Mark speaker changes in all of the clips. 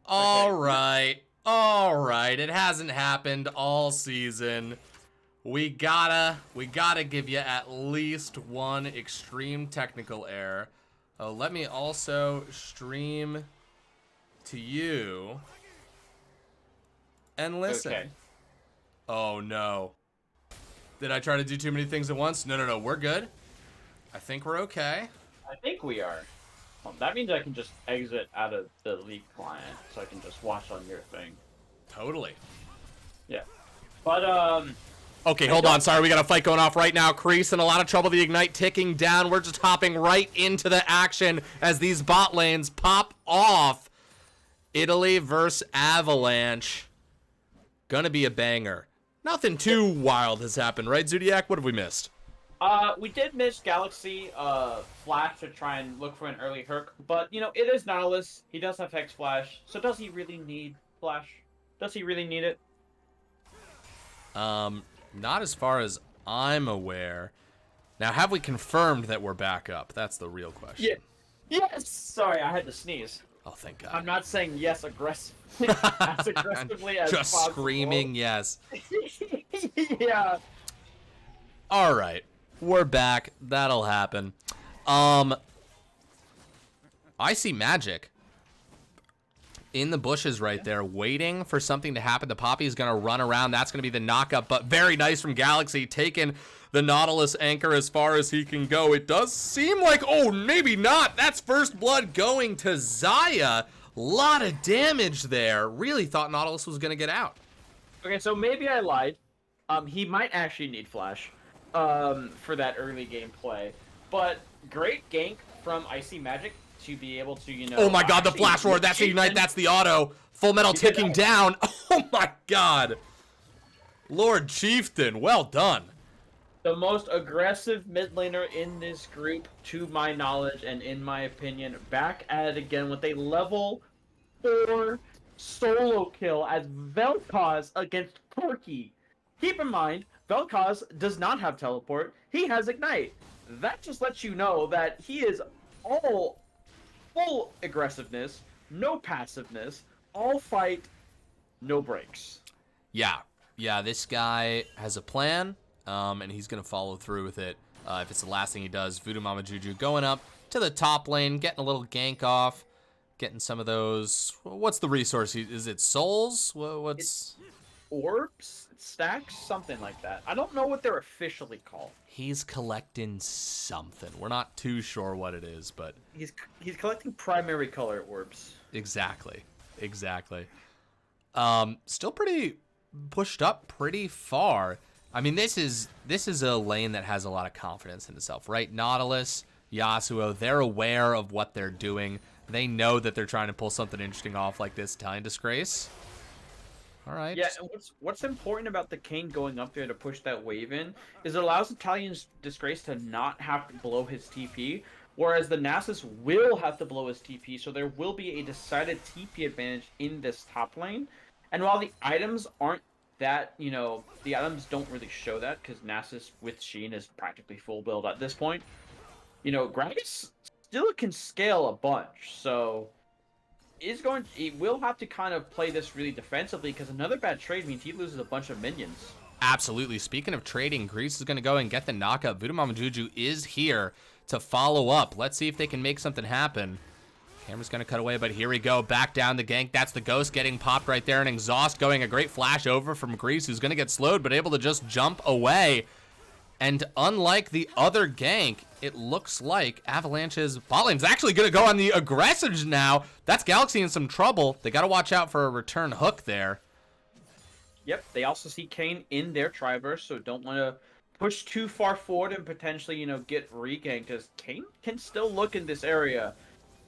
Speaker 1: All right. All right. It hasn't happened all season. We gotta give you at least one extreme technical error. Let me also stream to you and listen.
Speaker 2: Okay.
Speaker 1: Oh no. Did I try to do too many things at once? No. We're good. I think we're okay.
Speaker 2: I think we are. Well, that means I can just exit out of the League client, so I can just watch on your thing.
Speaker 1: Totally.
Speaker 2: Yeah. But,
Speaker 1: Okay, hold on. Sorry, we got a fight going off right now. Kreese in a lot of trouble. The Ignite ticking down. We're just hopping right into the action as these bot lanes pop off. Italy versus Avalanche. Gonna be a banger. Nothing too wild has happened, right, Zodiac? What have we missed?
Speaker 2: we did miss Galaxy, Flash to try and look for an early Herc, but, you know, it is Nautilus. He does have Hex Flash, so does he really need Flash? Does he really need it?
Speaker 1: Not as far as I'm aware. Now, have we confirmed that we're back up? That's the real question.
Speaker 2: Yeah. Yes! Sorry, I had to sneeze.
Speaker 1: Oh, thank God.
Speaker 2: I'm not saying yes aggressively as aggressively as
Speaker 1: just
Speaker 2: possible.
Speaker 1: screaming yes.
Speaker 2: Yeah.
Speaker 1: All right. We're back. That'll happen. I see Magic in the bushes right there, waiting for something to happen. The Poppy's going to run around. That's going to be the knockup, but very nice from Galaxy, taking the Nautilus anchor as far as he can go. It does seem like, oh, maybe not. That's first blood going to Xayah. Lot of damage there. Really thought Nautilus was going to get out.
Speaker 2: Okay, so maybe I lied. He might actually need Flash for that early game play. But great gank from Icy Magic to be able to, you know...
Speaker 1: Oh my God, the Flash Roar. That's the Ignite. That's the auto. Full Metal ticking down. Oh my God. Lord Chieftain, well done.
Speaker 2: The most aggressive mid laner in this group, to my knowledge and in my opinion, back at it again with a level 4 solo kill as Vel'Koz against Corki. Keep in mind, Vel'Koz does not have teleport. He has Ignite. That just lets you know that he is all full aggressiveness, no passiveness, all fight, no breaks.
Speaker 1: Yeah, this guy has a plan, and he's going to follow through with it if it's the last thing he does. Voodoo Mama Juju going up to the top lane, getting a little gank off, getting some of those... What's the resource? Is it souls? What's...
Speaker 2: It's orbs? Stacks? Something like that. I don't know what they're officially called.
Speaker 1: He's collecting something. We're not too sure what it is, but...
Speaker 2: He's collecting primary color orbs.
Speaker 1: Exactly. Still pretty pushed up pretty far. I mean, this is a lane that has a lot of confidence in itself, right? Nautilus, Yasuo, they're aware of what they're doing. They know that they're trying to pull something interesting off like this Italian Disgrace. All right.
Speaker 2: Yeah, and what's important about the Kane going up there to push that wave in is it allows Italian Disgrace to not have to blow his TP, whereas the Nasus will have to blow his TP, so there will be a decided TP advantage in this top lane. And while the items aren't that, you know, the items don't really show that because Nasus with Sheen is practically full build at this point. You know, Gragas still can scale a bunch, so he will have to kind of play this really defensively because another bad trade means he loses a bunch of minions.
Speaker 1: Absolutely. Speaking of trading, Greece is going to go and get the knockup. Voodoo Mama Juju is here to follow up. Let's see if they can make something happen. Camera's going to cut away, but here we go. Back down the gank. That's the Ghost getting popped right there, and Exhaust going a great flash over from Greece, who's going to get slowed, but able to just jump away. And unlike the other gank, it looks like Avalanche's bot lane's actually going to go on the aggressives now. That's Galaxy in some trouble. They got to watch out for a return hook there.
Speaker 2: Yep, they also see Kane in their Triverse, so don't want to push too far forward and potentially, you know, get reganked, because Kane can still look in this area.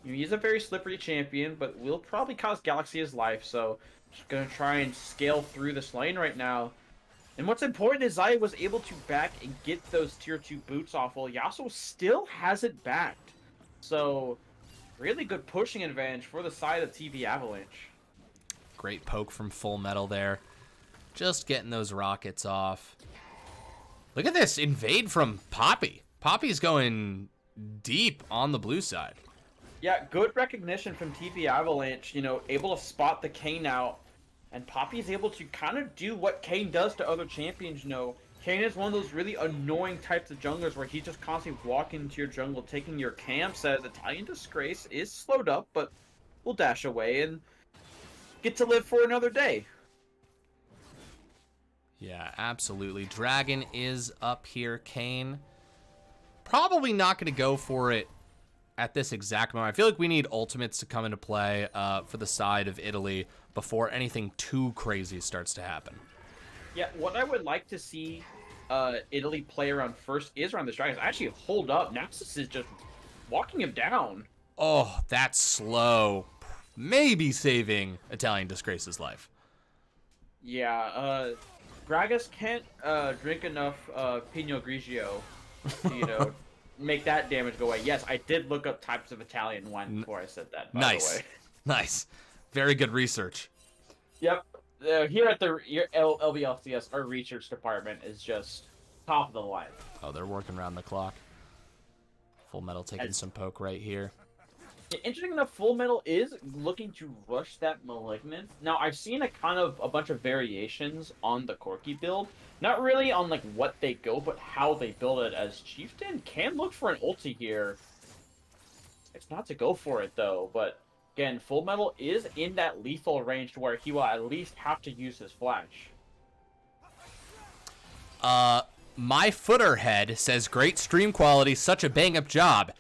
Speaker 2: You know, he's a very slippery champion, but will probably cost Galaxy his life, so just going to try and scale through this lane right now. And what's important is Xayah was able to back and get those tier 2 boots off, while Yasuo still has it backed. So, really good pushing advantage for the side of TV Avalanche.
Speaker 1: Great poke from Full Metal there. Just getting those rockets off. Look at this invade from Poppy. Poppy's going deep on the blue side.
Speaker 2: Yeah, good recognition from TP Avalanche, able to spot the Kane out. And Poppy's able to kind of do what Kane does to other champions, Kane is one of those really annoying types of junglers where he's just constantly walking into your jungle, taking your camps, as Italian Disgrace is slowed up, but will dash away and get to live for another day.
Speaker 1: Yeah, absolutely. Dragon is up here. Kane probably not going to go for it at this exact moment. I feel like we need ultimates to come into play for the side of Italy before anything too crazy starts to happen.
Speaker 2: Yeah, what I would like to see Italy play around first is around this Dragon. Actually, hold up. Naxos is just walking him down.
Speaker 1: Oh, that's slow. Maybe saving Italian Disgrace's life.
Speaker 2: Yeah, Gragas can't drink enough Pinot Grigio to, make that damage go away. Yes, I did look up types of Italian wine before I said that, by the way.
Speaker 1: Nice. Very good research.
Speaker 2: Yep. Here at the LBLCS, our research department is just top of the line.
Speaker 1: Oh, they're working around the clock. Full Metal taking some poke right here.
Speaker 2: Interesting enough, Full Metal is looking to rush that Malignant. Now, I've seen a bunch of variations on the Corki build. Not really on like what they go, but how they build it, as Chieftain can look for an ulti here. It's not to go for it though, but again, Full Metal is in that lethal range to where he will at least have to use his flash.
Speaker 1: My footer head says great stream quality, such a bang-up job.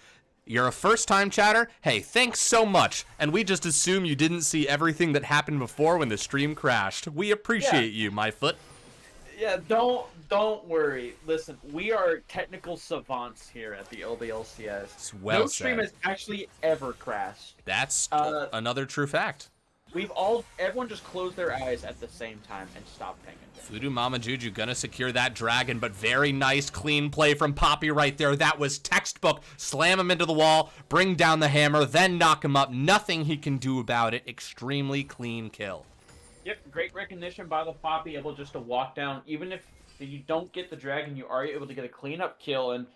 Speaker 1: You're a first-time chatter? Hey, thanks so much. And we just assume you didn't see everything that happened before when the stream crashed. We appreciate you, my foot.
Speaker 2: Yeah, don't worry. Listen, we are technical savants here at the LBLCS.
Speaker 1: Well
Speaker 2: no stream
Speaker 1: said.
Speaker 2: has actually ever crashed.
Speaker 1: That's another true fact.
Speaker 2: Everyone just closed their eyes at the same time and stopped paying attention.
Speaker 1: Voodoo Mama Juju gonna secure that dragon, but very nice, clean play from Poppy right there. That was textbook. Slam him into the wall, bring down the hammer, then knock him up. Nothing he can do about it. Extremely clean kill.
Speaker 2: Yep, great recognition by the Poppy, able just to walk down. Even if you don't get the dragon, you are able to get a cleanup kill, and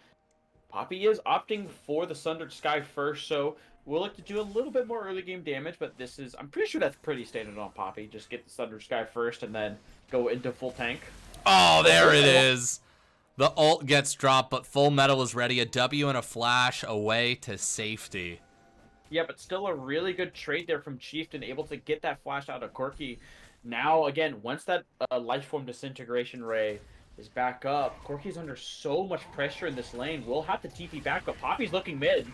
Speaker 2: Poppy is opting for the Sundered Sky first, so we'll look to do a little bit more early game damage, but I'm pretty sure that's pretty standard on Poppy. Just get the Sundered Sky first and then go into full tank.
Speaker 1: Oh, there it is. The ult gets dropped, but Full Metal is ready. A W and a flash away to safety.
Speaker 2: Yeah, but still a really good trade there from Chieftain, able to get that flash out of Corki. Now, again, once that Lifeform Disintegration Ray is back up, Corki's under so much pressure in this lane. We'll have to TP back, but Poppy's looking mid.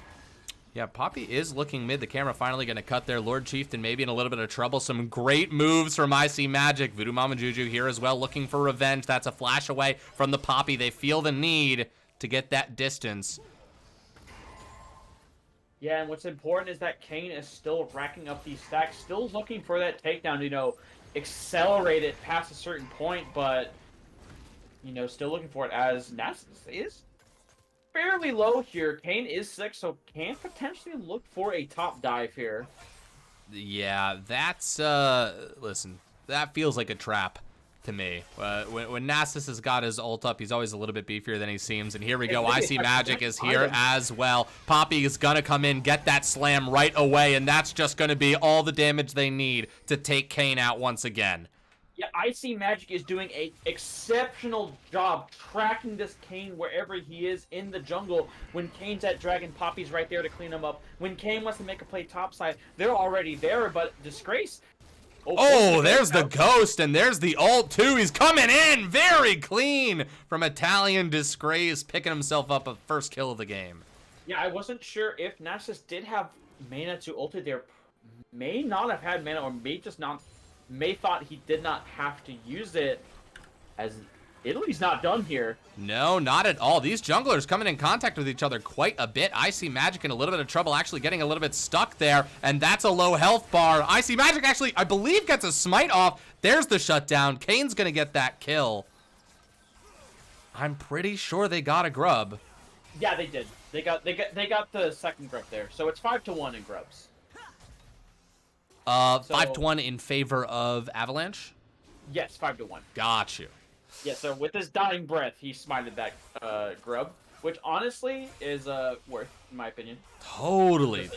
Speaker 1: Yeah, Poppy is looking mid. The camera finally going to cut there. Lord Chieftain maybe in a little bit of trouble. Some great moves from I.C.Magic. Voodoo Mama Juju here as well, looking for revenge. That's a flash away from the Poppy. They feel the need to get that distance.
Speaker 2: Yeah, and what's important is that Kane is still racking up these stacks, still looking for that takedown, accelerate it past a certain point, but, still looking for it, as Nasus is fairly low here. Kane is 6, so can potentially look for a top dive here.
Speaker 1: Yeah, that's, listen, that feels like a trap to me. When Nasus has got his ult up, he's always a little bit beefier than he seems, and here we go. I.C.Magic is here as well. Poppy is gonna come in, get that slam right away, and that's just gonna be all the damage they need to take Kane out once again.
Speaker 2: Yeah, I.C.Magic is doing an exceptional job tracking this Kane wherever he is in the jungle. When Kane's at Dragon, Poppy's right there to clean him up. When Kane wants to make a play topside, they're already there, but Disgrace...
Speaker 1: Oh, there's the ghost, and there's the ult, too. He's coming in very clean from Italian Disgrace, picking himself up a first kill of the game.
Speaker 2: Yeah, I wasn't sure if Nasus did have mana to ulti there. May not have had mana, or may thought he did not have to use it, as Italy's not done here.
Speaker 1: No, not at all. These junglers coming in contact with each other quite a bit. I.C.Magic in a little bit of trouble, actually getting a little bit stuck there, and that's a low health bar. I.C.Magic actually, I believe, gets a smite off. There's the shutdown. Kane's gonna get that kill. I'm pretty sure they got a grub.
Speaker 2: Yeah, they did. They got the second grub there. So it's 5-1 in grubs.
Speaker 1: 5-1 in favor of Avalanche?
Speaker 2: Yes, 5-1.
Speaker 1: Got you.
Speaker 2: Yeah, so with his dying breath, he smited that grub, which honestly is worth, in my opinion.
Speaker 1: Totally.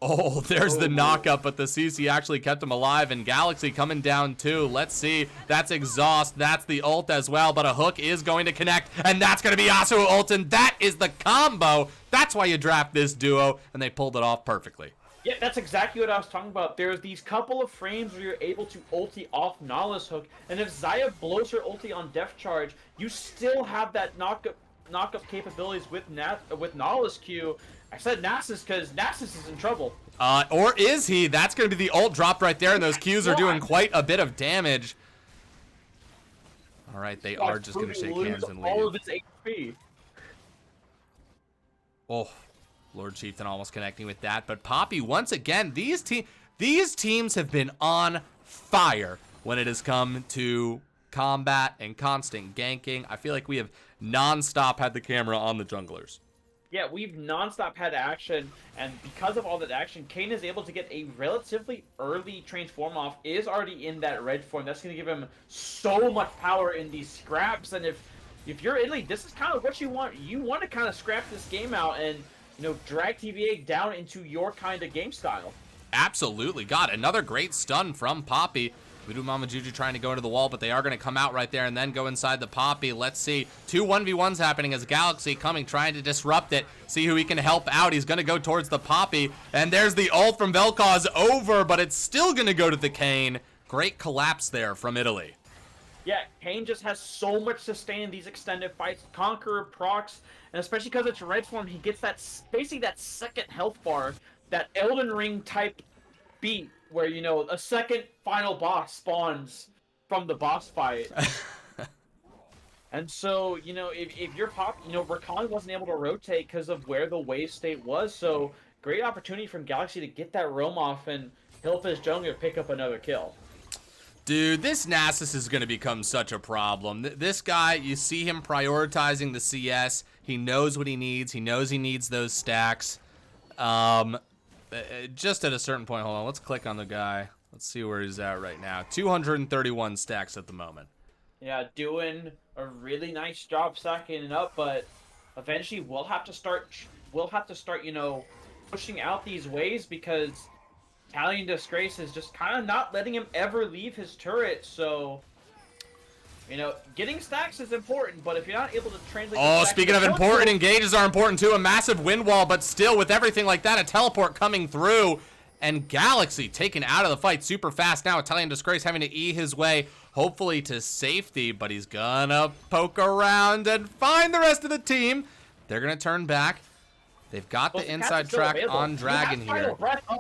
Speaker 1: Oh, there's the knockup, but the CC actually kept him alive, and Galaxy coming down too. Let's see. That's exhaust. That's the ult as well, but a hook is going to connect, and that's going to be Yasuo ult, and that is the combo. That's why you draft this duo, and they pulled it off perfectly.
Speaker 2: Yeah, that's exactly what I was talking about. There's these couple of frames where you're able to ulti off Nala's hook, and if Xayah blows her ulti on Depth Charge, you still have that knockup capabilities with Nala's Q. I said Nasus because Nasus is in trouble.
Speaker 1: Or is he? That's going to be the ult drop right there, and those Qs are doing quite a bit of damage. All right, they are just going to shake hands and leave.
Speaker 2: All of his HP.
Speaker 1: Oh, Lord Chieftain almost connecting with that, but Poppy, once again, these teams have been on fire when it has come to combat and constant ganking. I feel like we have non-stop had the camera on the junglers.
Speaker 2: Yeah, we've non-stop had action, and because of all that action, Kayn is able to get a relatively early transform off, is already in that red form. That's going to give him so much power in these scraps, and if you're Italy, this is kind of what you want. You want to kind of scrap this game out and, you know, drag TVA down into your kind of game style.
Speaker 1: Absolutely. God, another great stun from Poppy. Voodoo Mama Juju trying to go into the wall, but they are going to come out right there and then go inside the Poppy. Let's see. 2 1v1s happening as Galaxy coming, trying to disrupt it. See who he can help out. He's going to go towards the Poppy. And there's the ult from Vel'Koz over, but it's still going to go to the Kayn. Great collapse there from Italy.
Speaker 2: Yeah, Kayn just has so much sustain in these extended fights. Conqueror procs, and especially because it's red form, he gets that basically that second health bar, that Elden Ring type beat, where, you know, a second final boss spawns from the boss fight. And so, you know, if you're you know, Rakan wasn't able to rotate because of where the wave state was, so great opportunity from Galaxy to get that roam off and help his jungler pick up another kill.
Speaker 1: Dude, this Nasus is going to become such a problem. This guy, you see him prioritizing the CS. He knows what he needs. He knows he needs those stacks. Just at a certain point, hold on, let's click on the guy. Let's see where he's at right now. 231 stacks at the moment.
Speaker 2: Yeah, doing a really nice job stacking it up, but eventually we'll have to start, you know, pushing out these waves because Italian Disgrace is just kind of not letting him ever leave his turret, so, you know, getting stacks is important, but if you're not able to translate...
Speaker 1: Oh, speaking of important, engages are important too. A massive wind wall, but still, with everything like that, a teleport coming through, and Galaxy taken out of the fight super fast now. Italian Disgrace having to E his way, hopefully to safety, but he's gonna poke around and find the rest of the team. They're gonna turn back. They've got the inside track on Dragon here.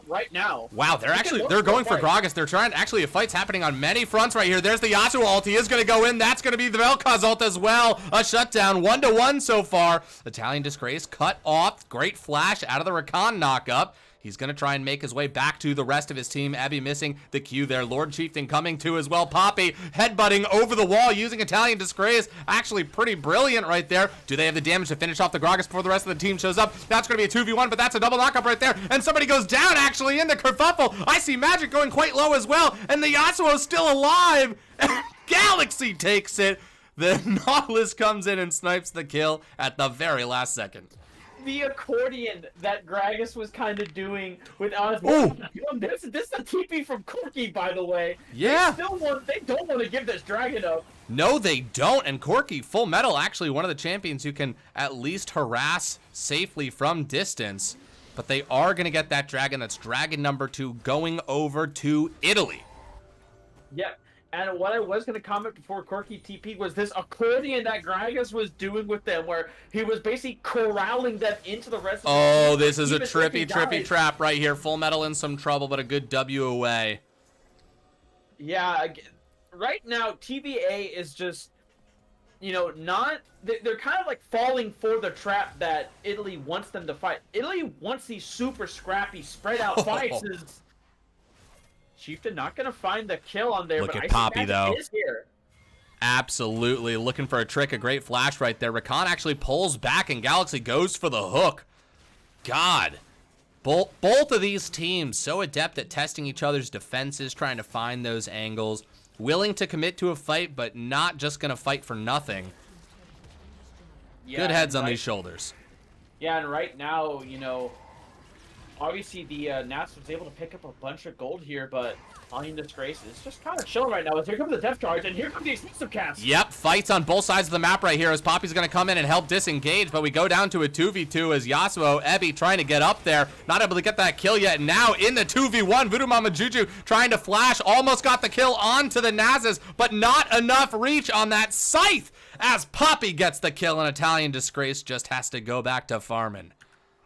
Speaker 2: Right now.
Speaker 1: Wow, they're going for Gragas. They're trying, actually, a fight's happening on many fronts right here. There's the Yasuo ult. He is going to go in. That's going to be the Vel'Koz ult as well. A shutdown, 1-1 so far. Italian Disgrace cut off. Great flash out of the Rakan knockup. He's going to try and make his way back to the rest of his team. Abby missing the Q there. Lord Chieftain coming too as well. Poppy headbutting over the wall using Italian Disgrace. Actually pretty brilliant right there. Do they have the damage to finish off the Gragas before the rest of the team shows up? That's going to be a 2v1, but that's a double knockup right there. And somebody goes down actually in the kerfuffle. I see Magic going quite low as well. And the Yasuo is still alive. Galaxy takes it. The Nautilus comes in and snipes the kill at the very last second.
Speaker 2: The accordion that Gragas was kind of doing with us. This is a TP from Corki, by the way.
Speaker 1: Yeah.
Speaker 2: They don't want to give this dragon up.
Speaker 1: No, they don't. And Corki, Full Metal, actually one of the champions who can at least harass safely from distance. But they are going to get that dragon. That's dragon number 2 going over to Italy.
Speaker 2: Yep. And what I was going to comment before Corki TP was this accordion that Gragas was doing with them, where he was basically corralling them into the rest of the
Speaker 1: Oh, this is a trippy trap right here. Full Metal in some trouble, but a good W away.
Speaker 2: Yeah, right now, TVA is just, you know, they're kind of like falling for the trap that Italy wants them to fight. Italy wants these super scrappy, spread out fights. Chieftain not gonna find the kill on there.
Speaker 1: Look
Speaker 2: but
Speaker 1: at Poppy though.
Speaker 2: Is here.
Speaker 1: Absolutely looking for a trick, a great flash right there. Rakan actually pulls back and Galaxy goes for the hook. God, both of these teams so adept at testing each other's defenses, trying to find those angles, willing to commit to a fight, but not just gonna fight for nothing. Yeah, good heads on these shoulders.
Speaker 2: Yeah, and right now, you know, obviously the Nats was able to pick up a bunch of gold here, but Italian Disgrace is just kind of chilling right now. As here comes the depth charge, and here comes the explosive cast.
Speaker 1: Yep, fights on both sides of the map right here as Poppy's going to come in and help disengage, but we go down to a 2v2 as Yasuo, Ebby trying to get up there, not able to get that kill yet. Now in the 2v1, Voodoo Mama Juju trying to flash, almost got the kill onto the Nazes, but not enough reach on that Scythe as Poppy gets the kill, and Italian Disgrace just has to go back to farming.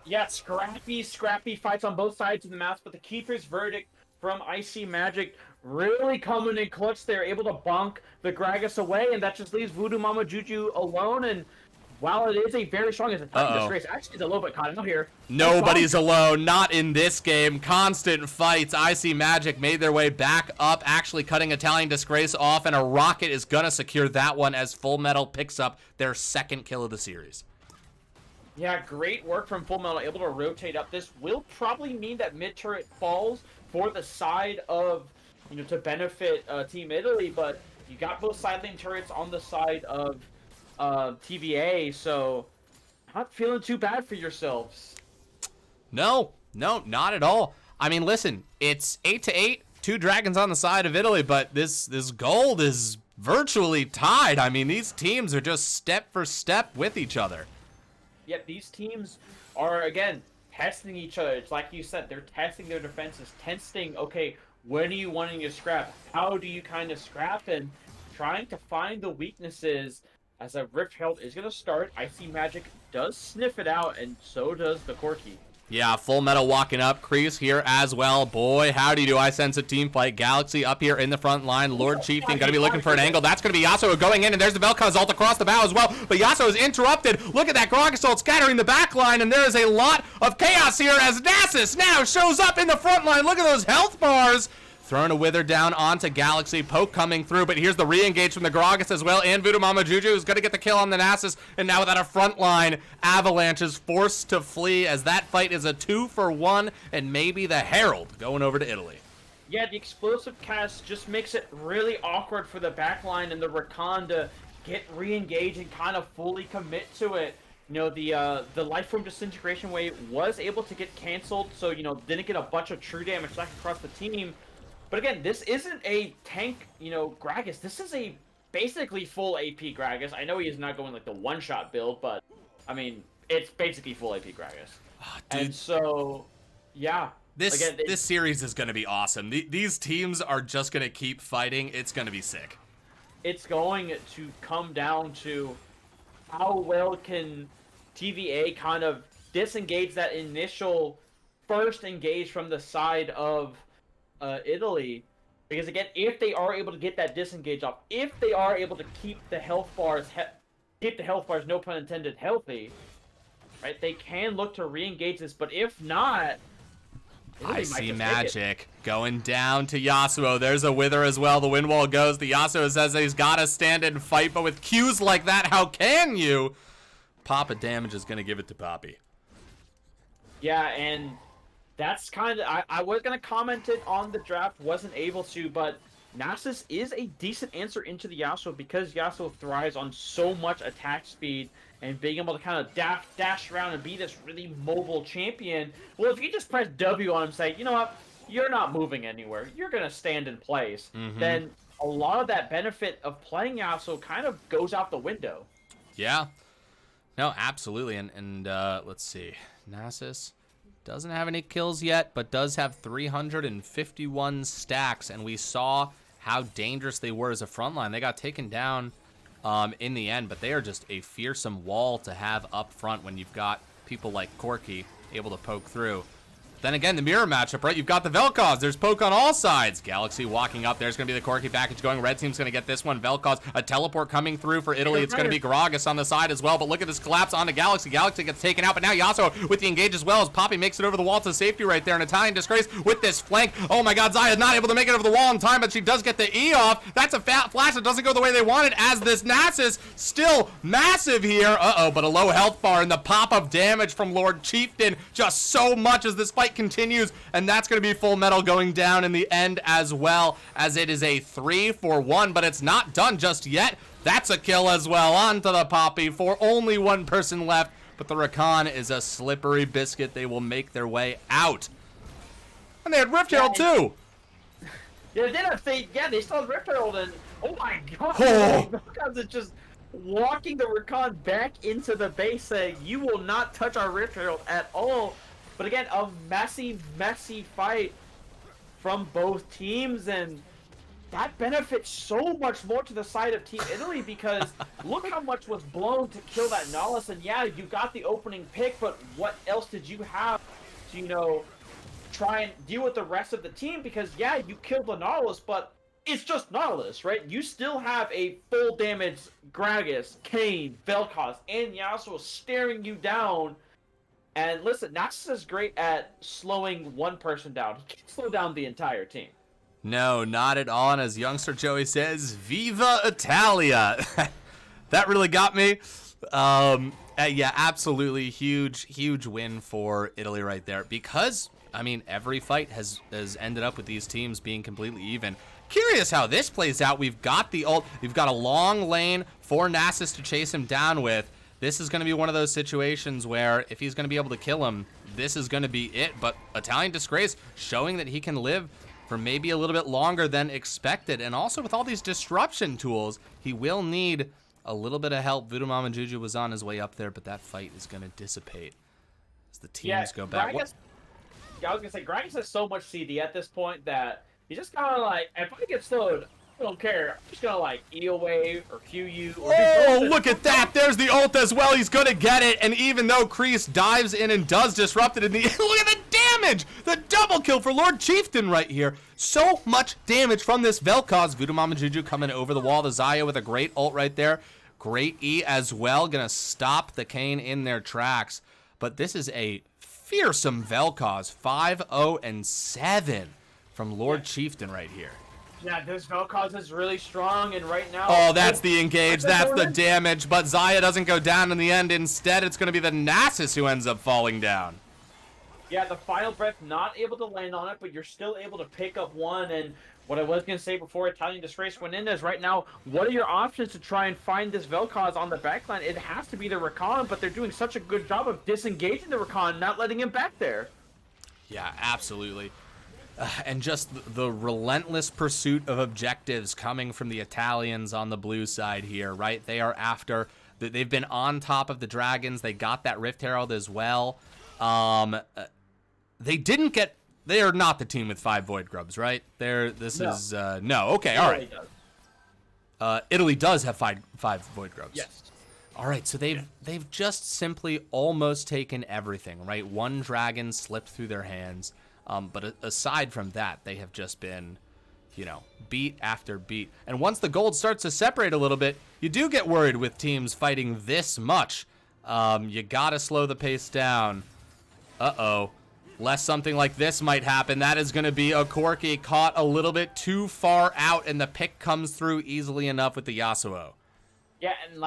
Speaker 2: Yeah, scrappy fights on both sides of the map, but the Keeper's Verdict from Icy Magic really coming in clutch. They're able to bonk the Gragas away, and that just leaves Voodoo Mama Juju alone. And while it is a very strong as a Disgrace, actually it's a little bit caught out here.
Speaker 1: Nobody's alone, not in this game. Constant fights. Icy Magic made their way back up, actually cutting Italian Disgrace off, and a rocket is gonna secure that one as Full Metal picks up their second kill of the series.
Speaker 2: Yeah, great work from Full Metal, able to rotate up. This will probably mean that mid turret falls for the side of, to benefit Team Italy, but you got both side lane turrets on the side of TVA, so not feeling too bad for yourselves.
Speaker 1: No, not at all. I mean, listen, it's 8-8, 2 dragons on the side of Italy, but this gold is virtually tied. I mean, these teams are just step for step with each other.
Speaker 2: Yet these teams are, again, testing each other. It's like you said, they're testing their defenses, testing, okay, when are you wanting to scrap? How do you kind of scrap? And trying to find the weaknesses as a Rift Herald is going to start. Icy Magic does sniff it out, and so does the Corki.
Speaker 1: Yeah, Full Metal walking up. Kreese here as well. Boy, howdy do I sense a team fight. Galaxy up here in the front line. Lord Chieftain going to be looking for an angle. That's going to be Yasuo going in, and there's the Vel'Koz ult across the bow as well. But Yasuo is interrupted. Look at that Gragas ult scattering the back line, and there is a lot of chaos here as Nasus now shows up in the front line. Look at those health bars. Throwing a Wither down onto Galaxy. Poke coming through, but here's the re-engage from the Gragas as well. And Voodoo Mama Juju is going to get the kill on the Nasus. And now without a front line, Avalanche is forced to flee as that fight is a 2-for-1. And maybe the Herald going over to Italy.
Speaker 2: Yeah, the explosive cast just makes it really awkward for the backline and the Rakan to get re-engaged and kind of fully commit to it. The Life Form Disintegration wave was able to get canceled, so, didn't get a bunch of true damage back across the team. But again, this isn't a tank, Gragas. This is a basically full AP Gragas. I know he is not going like the one-shot build, but I mean, it's basically full AP Gragas.
Speaker 1: Oh,
Speaker 2: and so, yeah.
Speaker 1: This series is going to be awesome. These teams are just going to keep fighting. It's going to be sick.
Speaker 2: It's going to come down to how well can TVA kind of disengage that initial first engage from the side of Italy, because again, if they are able to get that disengage off, if they are able to keep the health bars, no pun intended, healthy, right, they can look to re-engage this. But if not,
Speaker 1: Icy Magic going down to Yasuo. There's a Wither as well. The wind wall goes. The Yasuo says he's got to stand and fight, but with Qs like that, how can you? Papa damage is going to give it to Poppy.
Speaker 2: Yeah, and that's kind of, I was going to comment it on the draft, wasn't able to, but Nasus is a decent answer into the Yasuo because Yasuo thrives on so much attack speed and being able to kind of dash around and be this really mobile champion. Well, if you just press W on him and say, you know what, you're not moving anywhere, you're going to stand in place, then a lot of that benefit of playing Yasuo kind of goes out the window.
Speaker 1: Yeah. No, absolutely. And let's see. Nasus doesn't have any kills yet, but does have 351 stacks, and we saw how dangerous they were as a frontline. They got taken down in the end, but they are just a fearsome wall to have up front when you've got people like Corki able to poke through. Then again, the mirror matchup, right? You've got the Vel'Koz. There's poke on all sides. Galaxy walking up. There's going to be the Corki package going. Red team's going to get this one. Vel'Koz, a teleport coming through for Italy. It's going to be Gragas on the side as well. But look at this collapse onto Galaxy. Galaxy gets taken out. But now Yasuo with the engage as well as Poppy makes it over the wall to safety right there. An Italian Disgrace with this flank. Oh my god, Xayah not able to make it over the wall in time, but she does get the E off. That's a fat flash that doesn't go the way they wanted as this Nasus still massive here. But a low health bar and the pop of damage from Lord Chieftain. Just so much as this fight continues. And that's going to be Full Metal going down in the end as well, as it is a 3-for-1, but it's not done just yet. That's a kill as well onto the Poppy for only one person left. but the Rakan is a slippery biscuit. They will make their way out. And they had Rift Herald too.
Speaker 2: Yeah, they still have Rift Herald, and oh my god,
Speaker 1: Oh.
Speaker 2: Vel'Koz is just walking the Rakan back into the base saying, you will not touch our Rift Herald at all. But again, a messy fight from both teams, and that benefits so much more to the side of Team Italy because look how much was blown to kill that Nautilus, and yeah, you got the opening pick, but what else did you have to, you know, try and deal with the rest of the team? Because yeah, you killed the Nautilus, but it's just Nautilus, right? You still have a full damage Gragas, Kayn, Vel'Koz, and Yasuo staring you down. And listen, Naxxus is great at slowing one person down. He can't slow down the entire team.
Speaker 1: No, not at all. And as youngster Joey says, Viva Italia. That really got me. Yeah, absolutely huge win for Italy right there. Because, I mean, every fight has ended up with these teams being completely even. Curious how this plays out. We've got the ult. We've got a long lane for Naxxus to chase him down with. This is going to be one of those situations where if he's going to be able to kill him, this is going to be it. But Italian Disgrace showing that he can live for maybe a little bit longer than expected. And also with all these disruption tools, he will need a little bit of help. Voodoo Mama Juju was on his way up there, but that fight is going to dissipate as the teams go back.
Speaker 2: I was going to say, Gragas has so much CD at this point that he's just kind of like, if I get slowed, I don't care. I'm just going to like EO wave or Q you. Or
Speaker 1: oh, look at that. There's the ult as well. He's going to get it. And even though Kreese dives in and does disrupt it in the look at the damage. The double kill for Lord Chieftain right here. So much damage from this Vel'Koz. Voodoo Mama Juju coming over the wall. The Xayah with a great ult right there. Great E as well. Going to stop the Kayn in their tracks. But this is a fearsome Vel'Koz. 5-0-7 from Lord Chieftain right here.
Speaker 2: Yeah, this Vel'Koz is really strong, and right now...
Speaker 1: Oh, that's the engage. That's the damage. But Xayah doesn't go down in the end. Instead, it's going to be the Naxxus who ends up falling down.
Speaker 2: Yeah, the final breath not able to land on it, but you're still able to pick up one. And what I was going to say before Italian Disgrace went in is right now, what are your options to try and find this Vel'Koz on the backline? It has to be the Rakan, but they're doing such a good job of disengaging the Rakan, not letting him back there.
Speaker 1: Yeah, absolutely. And just the relentless pursuit of objectives coming from the Italians on the blue side here, right? They are after, they've been on top of the Dragons. They got that Rift Herald as well. They didn't get, they are not the team with 5 Void Grubs, right? No, okay, all right. Italy does have five Void Grubs.
Speaker 2: Yes.
Speaker 1: All right, so they've just simply almost taken everything, right? One dragon slipped through their hands. But aside from that, they have just been, you know, beat after beat. And once the gold starts to separate a little bit, you do get worried with teams fighting this much. You gotta slow the pace down. Uh-oh. Lest something like this might happen. That is going to be a Corki caught a little bit too far out, and the pick comes through easily enough with the Yasuo.
Speaker 2: Yeah, and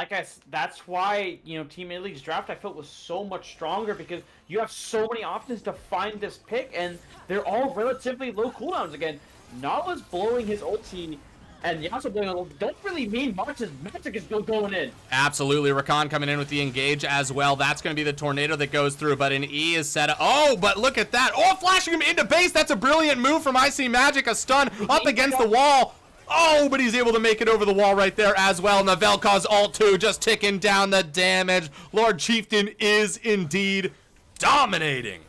Speaker 2: that's why, you know, Team Italy's draft I felt was so much stronger because you have so many options to find this pick, and they're all relatively low cooldowns. Again, Nautilus blowing his ulti and Yasuo blowing an ulti don't really mean much as magic is still going in.
Speaker 1: Absolutely, Rakan coming in with the engage as well. That's going to be the tornado that goes through, but an E is set up. Oh, but look at that. Oh, flashing him into base. That's a brilliant move from IC Magic. A stun up against the wall. Oh, but he's able to make it over the wall right there as well. And the Vel'Koz ult 2 just ticking down the damage. Lord Chieftain is indeed dominating.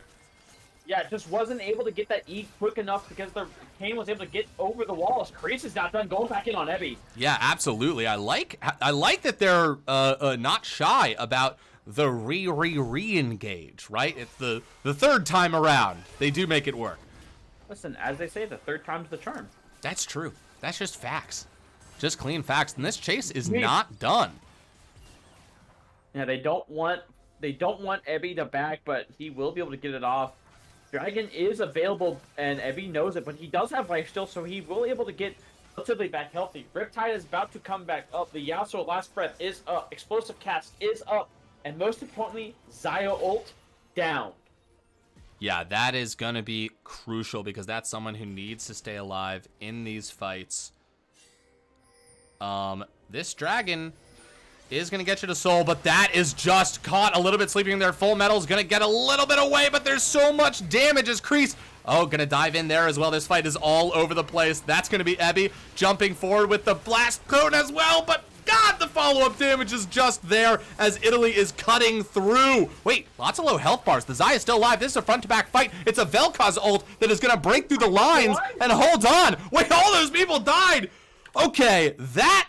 Speaker 2: Yeah, just wasn't able to get that E quick enough because the Kayn was able to get over the wall. As Kreese is not done going back in on Ebby.
Speaker 1: Yeah, absolutely. I like that they're not shy about the re-engage, right? It's the third time around. They do make it work.
Speaker 2: Listen, as they say, the third time's the charm.
Speaker 1: That's true. That's just facts. Just clean facts. And this chase is not done.
Speaker 2: Yeah, they don't want Ebby to back, but he will be able to get it off. Dragon is available, and Ebby knows it, but he does have life still, so he will be able to get relatively back healthy. Riptide is about to come back up. The Yasuo Last Breath is up. Explosive Cast is up. And most importantly, Xayah ult down.
Speaker 1: Yeah, that is going to be crucial because that's someone who needs to stay alive in these fights. This dragon is going to get you to soul, but that is just caught a little bit sleeping there. Full Metal's going to get a little bit away, but there's so much damage as Kreese. Oh, going to dive in there as well. This fight is all over the place. That's going to be Ebby jumping forward with the blast cone as well, but God, the follow-up damage is just there as Italy is cutting through. Wait, lots of low health bars. The Xayah is still alive. This is a front-to-back fight. It's a Vel'Koz ult that is going to break through the lines and hold on. Wait, all those people died. Okay, that's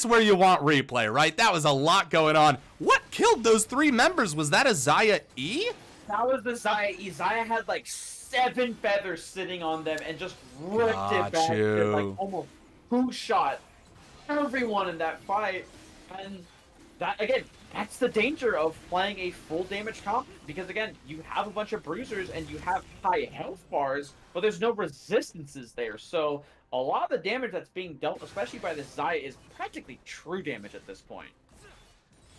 Speaker 1: where you want replay, right? That was a lot going on. What killed those 3 members? Was that a Xayah E?
Speaker 2: That was the Xayah E. Xayah had like 7 feathers sitting on them and just ripped it back. Like almost 2-shot everyone in that fight. And that, again, that's the danger of playing a full damage comp. Because again, you have a bunch of bruisers and you have high health bars, but there's no resistances there. So a lot of the damage that's being dealt, especially by this Xayah, is practically true damage at this point.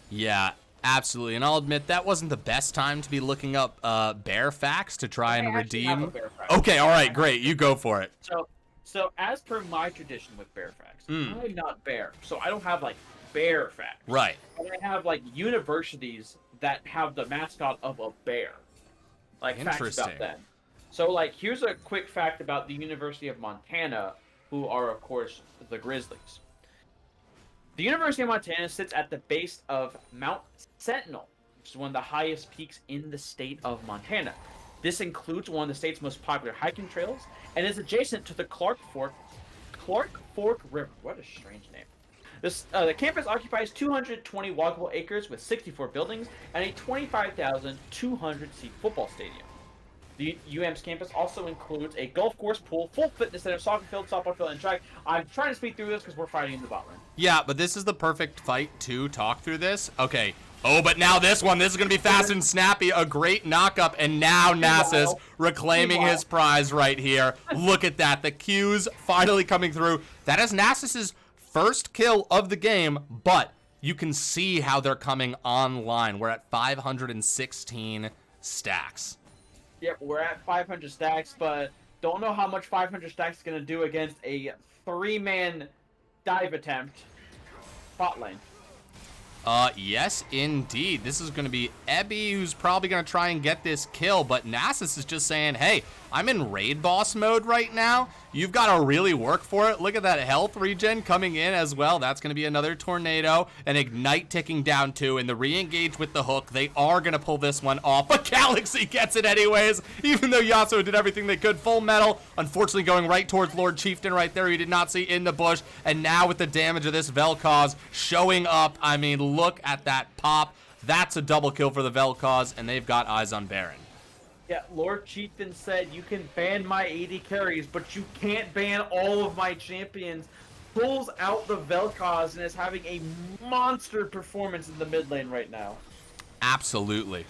Speaker 1: Yeah, absolutely. And I'll admit, that wasn't the best time to be looking up bear facts to try and redeem. Okay, all right, great. You go for it.
Speaker 2: So as per my tradition with bear facts, I'm not bear, so I don't have like bear facts.
Speaker 1: Right.
Speaker 2: But I have like universities that have the mascot of a bear. Like facts about them. So like here's a quick fact about the University of Montana, who are of course the Grizzlies. The University of Montana sits at the base of Mount Sentinel, which is one of the highest peaks in the state of Montana. This includes one of the state's most popular hiking trails and is adjacent to the Clark Fork River. What a strange name. The campus occupies 220 walkable acres with 64 buildings and a 25,200-seat football stadium. The UM's campus also includes a golf course, pool, full fitness center, soccer field, softball field, and track. I'm trying to speed through this because we're fighting in the bot lane.
Speaker 1: Yeah, but this is the perfect fight to talk through this. Okay. Oh, but now this one. This is going to be fast and snappy. A great knock-up, and now Nasus reclaiming his prize right here. Look at that. The Q's finally coming through. That is Nasus's first kill of the game, but you can see how they're coming online. We're at 516 stacks.
Speaker 2: Yep, we're at 500 stacks, but don't know how much 500 stacks is going to do against a 3-man dive attempt bot lane.
Speaker 1: Yes, indeed. This is going to be Ebby, who's probably going to try and get this kill, but Nasus is just saying, hey, I'm in raid boss mode right now. You've got to really work for it. Look at that health regen coming in as well. That's going to be another tornado, and Ignite ticking down too, and the re-engage with the hook. They are going to pull this one off, but Galaxy gets it anyways, even though Yasuo did everything they could. Full Metal, unfortunately going right towards Lord Chieftain right there. He did not see in the bush, and now with the damage of this Vel'Koz showing up, I mean, look at that pop. That's a double kill for the Vel'Koz, and they've got eyes on Baron.
Speaker 2: Yeah, Lord Chieftain said, you can ban my AD carries, but you can't ban all of my champions. Pulls out the Vel'Koz and is having a monster performance in the mid lane right now.
Speaker 1: Absolutely.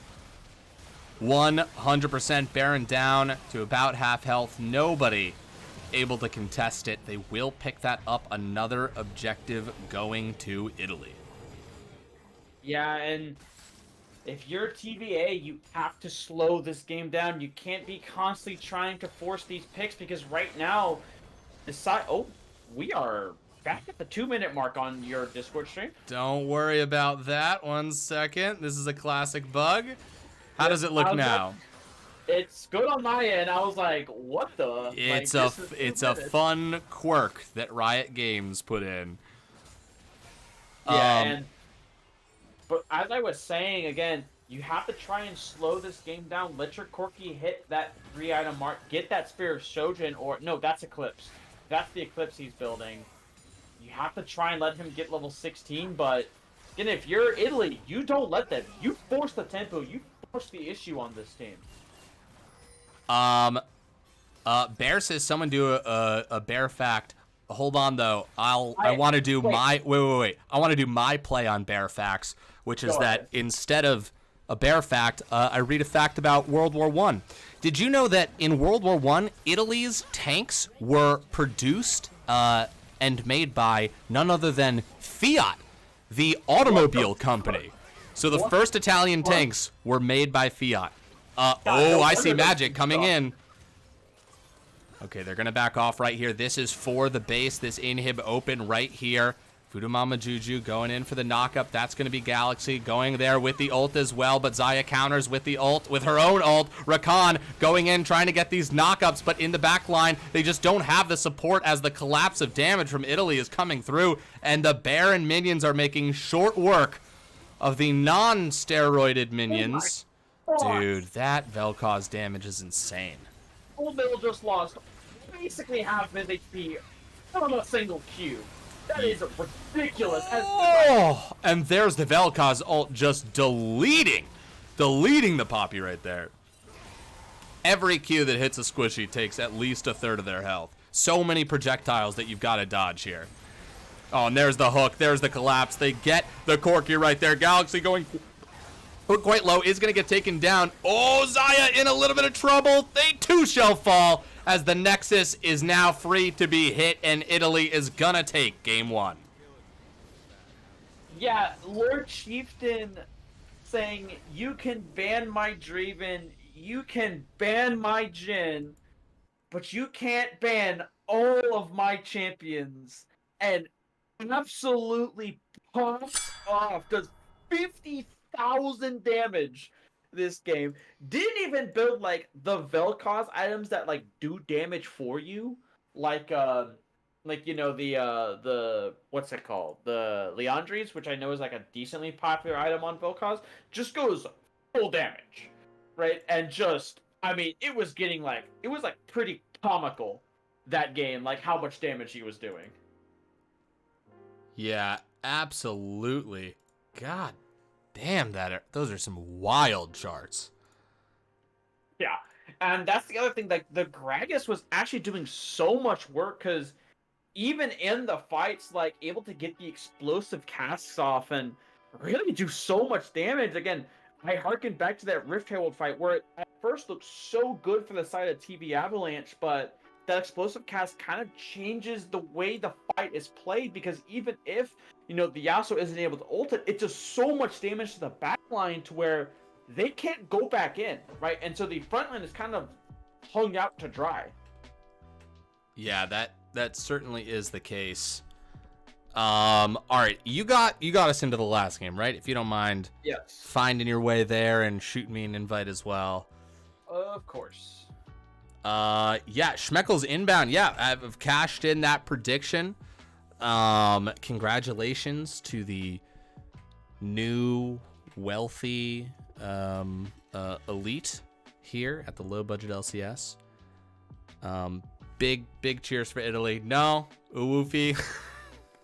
Speaker 1: 100% Baron down to about half health. Nobody able to contest it. They will pick that up. Another objective going to Italy.
Speaker 2: Yeah, and if you're TVA, you have to slow this game down. You can't be constantly trying to force these picks because right now, we are back at the 2-minute mark on your Discord stream.
Speaker 1: Don't worry about that. 1 second. This is a classic bug. How does it look now?
Speaker 2: It's good on my end. I was like, what the?
Speaker 1: It's a fun quirk that Riot Games put in.
Speaker 2: Yeah, but as I was saying, again, you have to try and slow this game down. Let your Corki hit that 3-item mark. Get that Spear of Shojin, or... No, that's Eclipse. That's the Eclipse he's building. You have to try and let him get level 16, but... Again, if you're Italy, you don't let them. You force the tempo. You force the issue on this team.
Speaker 1: Bear says someone do a bear fact. Hold on, though. I want to do my... Wait. I want to do my play on bear facts, which is that instead of a bear fact, I read a fact about World War I. Did you know that in World War I, Italy's tanks were produced and made by none other than Fiat, the automobile company? So the first Italian tanks were made by Fiat. I see magic coming in. Okay, they're going to back off right here. This is for the base, this inhib open right here Voodoo Mama Juju going in for the knockup. That's going to be Galaxy going there with the ult as well, but Xayah counters with the ult, with her own ult. Rakan going in, trying to get these knockups, but in the back line, they just don't have the support as the collapse of damage from Italy is coming through, and the Baron minions are making short work of the non-steroided minions. Dude, that Vel'Koz damage is insane.
Speaker 2: Old Mill just lost basically half his HP on a single Q. That is ridiculous.
Speaker 1: Oh, and there's the Vel'Koz ult just deleting the Poppy right there. Every Q that hits a squishy takes at least a third of their health. So many projectiles that you've got to dodge here. Oh, and there's the hook. There's the collapse. They get the Corki right there. Galaxy going quite low, is going to get taken down. Oh, Xayah in a little bit of trouble. They too shall fall as the Nexus is now free to be hit, and Italy is going to take game 1.
Speaker 2: Yeah, Lord Chieftain saying, you can ban my Draven, you can ban my Jhin, but you can't ban all of my champions. And absolutely pops off, does 50,000 damage this game. Didn't even build like the Vel'Koz items that like do damage for you, like you know the what's it called, the Leandries, which I know is like a decently popular item on Vel'Koz, just goes full damage, right? And just, I mean, it was pretty comical that game, like how much damage he was doing.
Speaker 1: Yeah, absolutely. God damn, those are some wild charts.
Speaker 2: Yeah, and that's the other thing. Like the Gragas was actually doing so much work because even in the fights, like able to get the explosive casts off and really do so much damage. Again, I harken back to that Rift Herald fight where it at first looked so good for the side of TV Avalanche, but that explosive cast kind of changes the way the fight is played, because even if, you know, the Yasuo isn't able to ult it, does so much damage to the backline to where they can't go back in, right? And so the front line is kind of hung out to dry.
Speaker 1: Yeah, that certainly is the case. All right, you got us into the last game, right? If you don't mind,
Speaker 2: Yes,
Speaker 1: finding your way there and shooting me an invite as well.
Speaker 2: of course.
Speaker 1: Yeah, Schmeckel's inbound. Yeah, I've cashed in that prediction. Congratulations to the new wealthy elite here at the low budget LCS. Big cheers for Italy. No, Uwufi.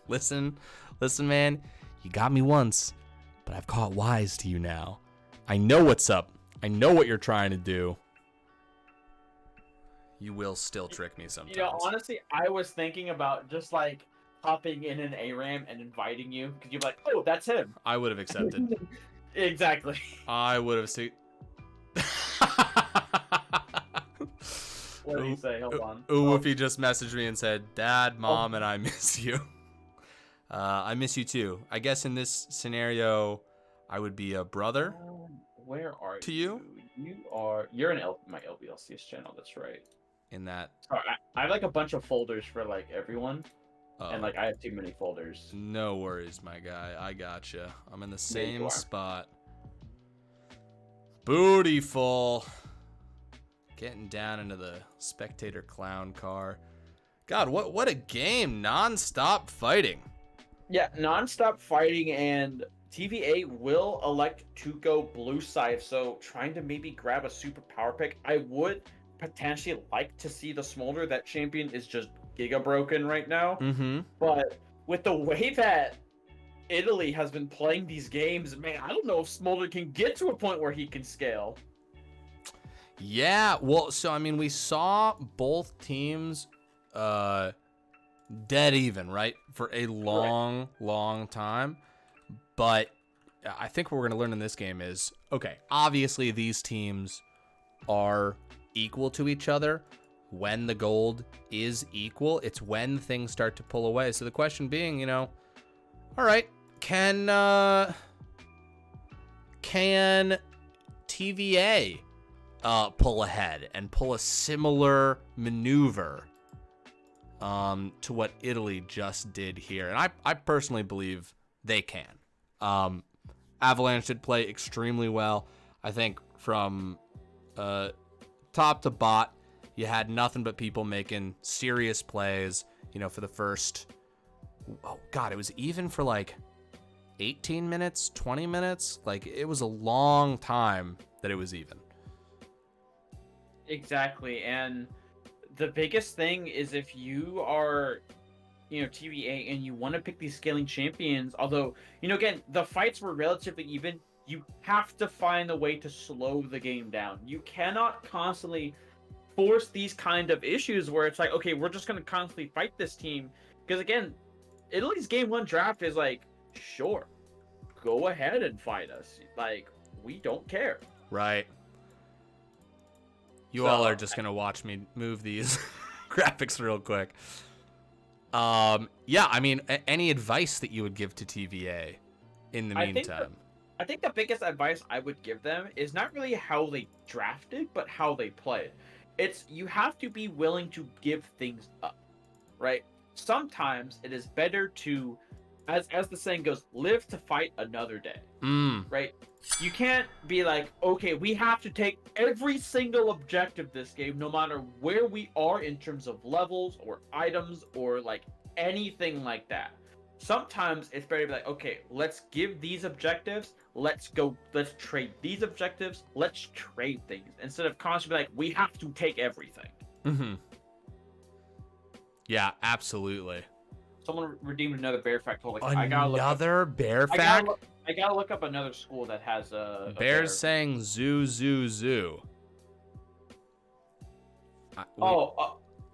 Speaker 1: Listen, man, you got me once, but I've caught wise to you now. I know what's up. I know what you're trying to do. You will still trick me sometimes.
Speaker 2: You know, honestly, I was thinking about just like hopping in an ARAM and inviting you, because you're like, oh, that's him.
Speaker 1: I would have accepted.
Speaker 2: Exactly.
Speaker 1: I would have seen.
Speaker 2: What did he say? Hold on.
Speaker 1: If he just messaged me and said, Dad, Mom, and I miss you. I miss you too. I guess in this scenario, I would be a brother.
Speaker 2: Where are
Speaker 1: to you?
Speaker 2: You're in my LBLCS channel. That's right.
Speaker 1: In that.
Speaker 2: Sorry, I have like a bunch of folders for like everyone, and like I have too many folders.
Speaker 1: No worries, my guy. I gotcha. I'm in the same spot. Bootyful. Getting down into the spectator clown car. God, what a game. Non-stop fighting.
Speaker 2: Yeah, non-stop fighting, and TVA will elect to go blue side, so trying to maybe grab a super power pick. I would potentially like to see the Smolder. That champion is just giga broken right now.
Speaker 1: Mm-hmm.
Speaker 2: But with the way that Italy has been playing these games, man, I don't know if Smolder can get to a point where he can scale.
Speaker 1: Yeah, well, so I mean, we saw both teams dead even, right? For a long time. But I think what we're going to learn in this game is, okay, obviously these teams are equal to each other. When the gold is equal, it's when things start to pull away. So the question being, you know, all right, can TVA pull ahead and pull a similar maneuver to what Italy just did here. And I personally believe they can. Avalanche did play extremely well. I think from top to bot, you had nothing but people making serious plays, for the first, it was even for like 18 minutes, 20 minutes. Like, it was a long time that it was even.
Speaker 2: Exactly, and the biggest thing is if you are, TVA and you want to pick these scaling champions, although, again, the fights were relatively even, you have to find a way to slow the game down. You cannot constantly force these kind of issues where it's like, okay, we're just going to constantly fight this team. Because again, Italy's game 1 draft is like, sure, go ahead and fight us. Like, we don't care.
Speaker 1: Right. You all are just going to watch me move these graphics real quick. Yeah, I mean, any advice that you would give to TVA in the meantime?
Speaker 2: I think the biggest advice I would give them is not really how they drafted, but how they played. It's, you have to be willing to give things up, right? Sometimes it is better to, as the saying goes, live to fight another day, right? You can't be like, okay, we have to take every single objective this game, no matter where we are in terms of levels or items or like anything like that. Sometimes it's better to be like, okay, let's give these objectives, let's trade these objectives, let's trade things, instead of constantly like, we have to take everything.
Speaker 1: Yeah, absolutely.
Speaker 2: Someone redeemed another bear fact. Like,
Speaker 1: another bear fact?
Speaker 2: I gotta look up another school that has a
Speaker 1: bear
Speaker 2: bear
Speaker 1: saying zoo, zoo, zoo.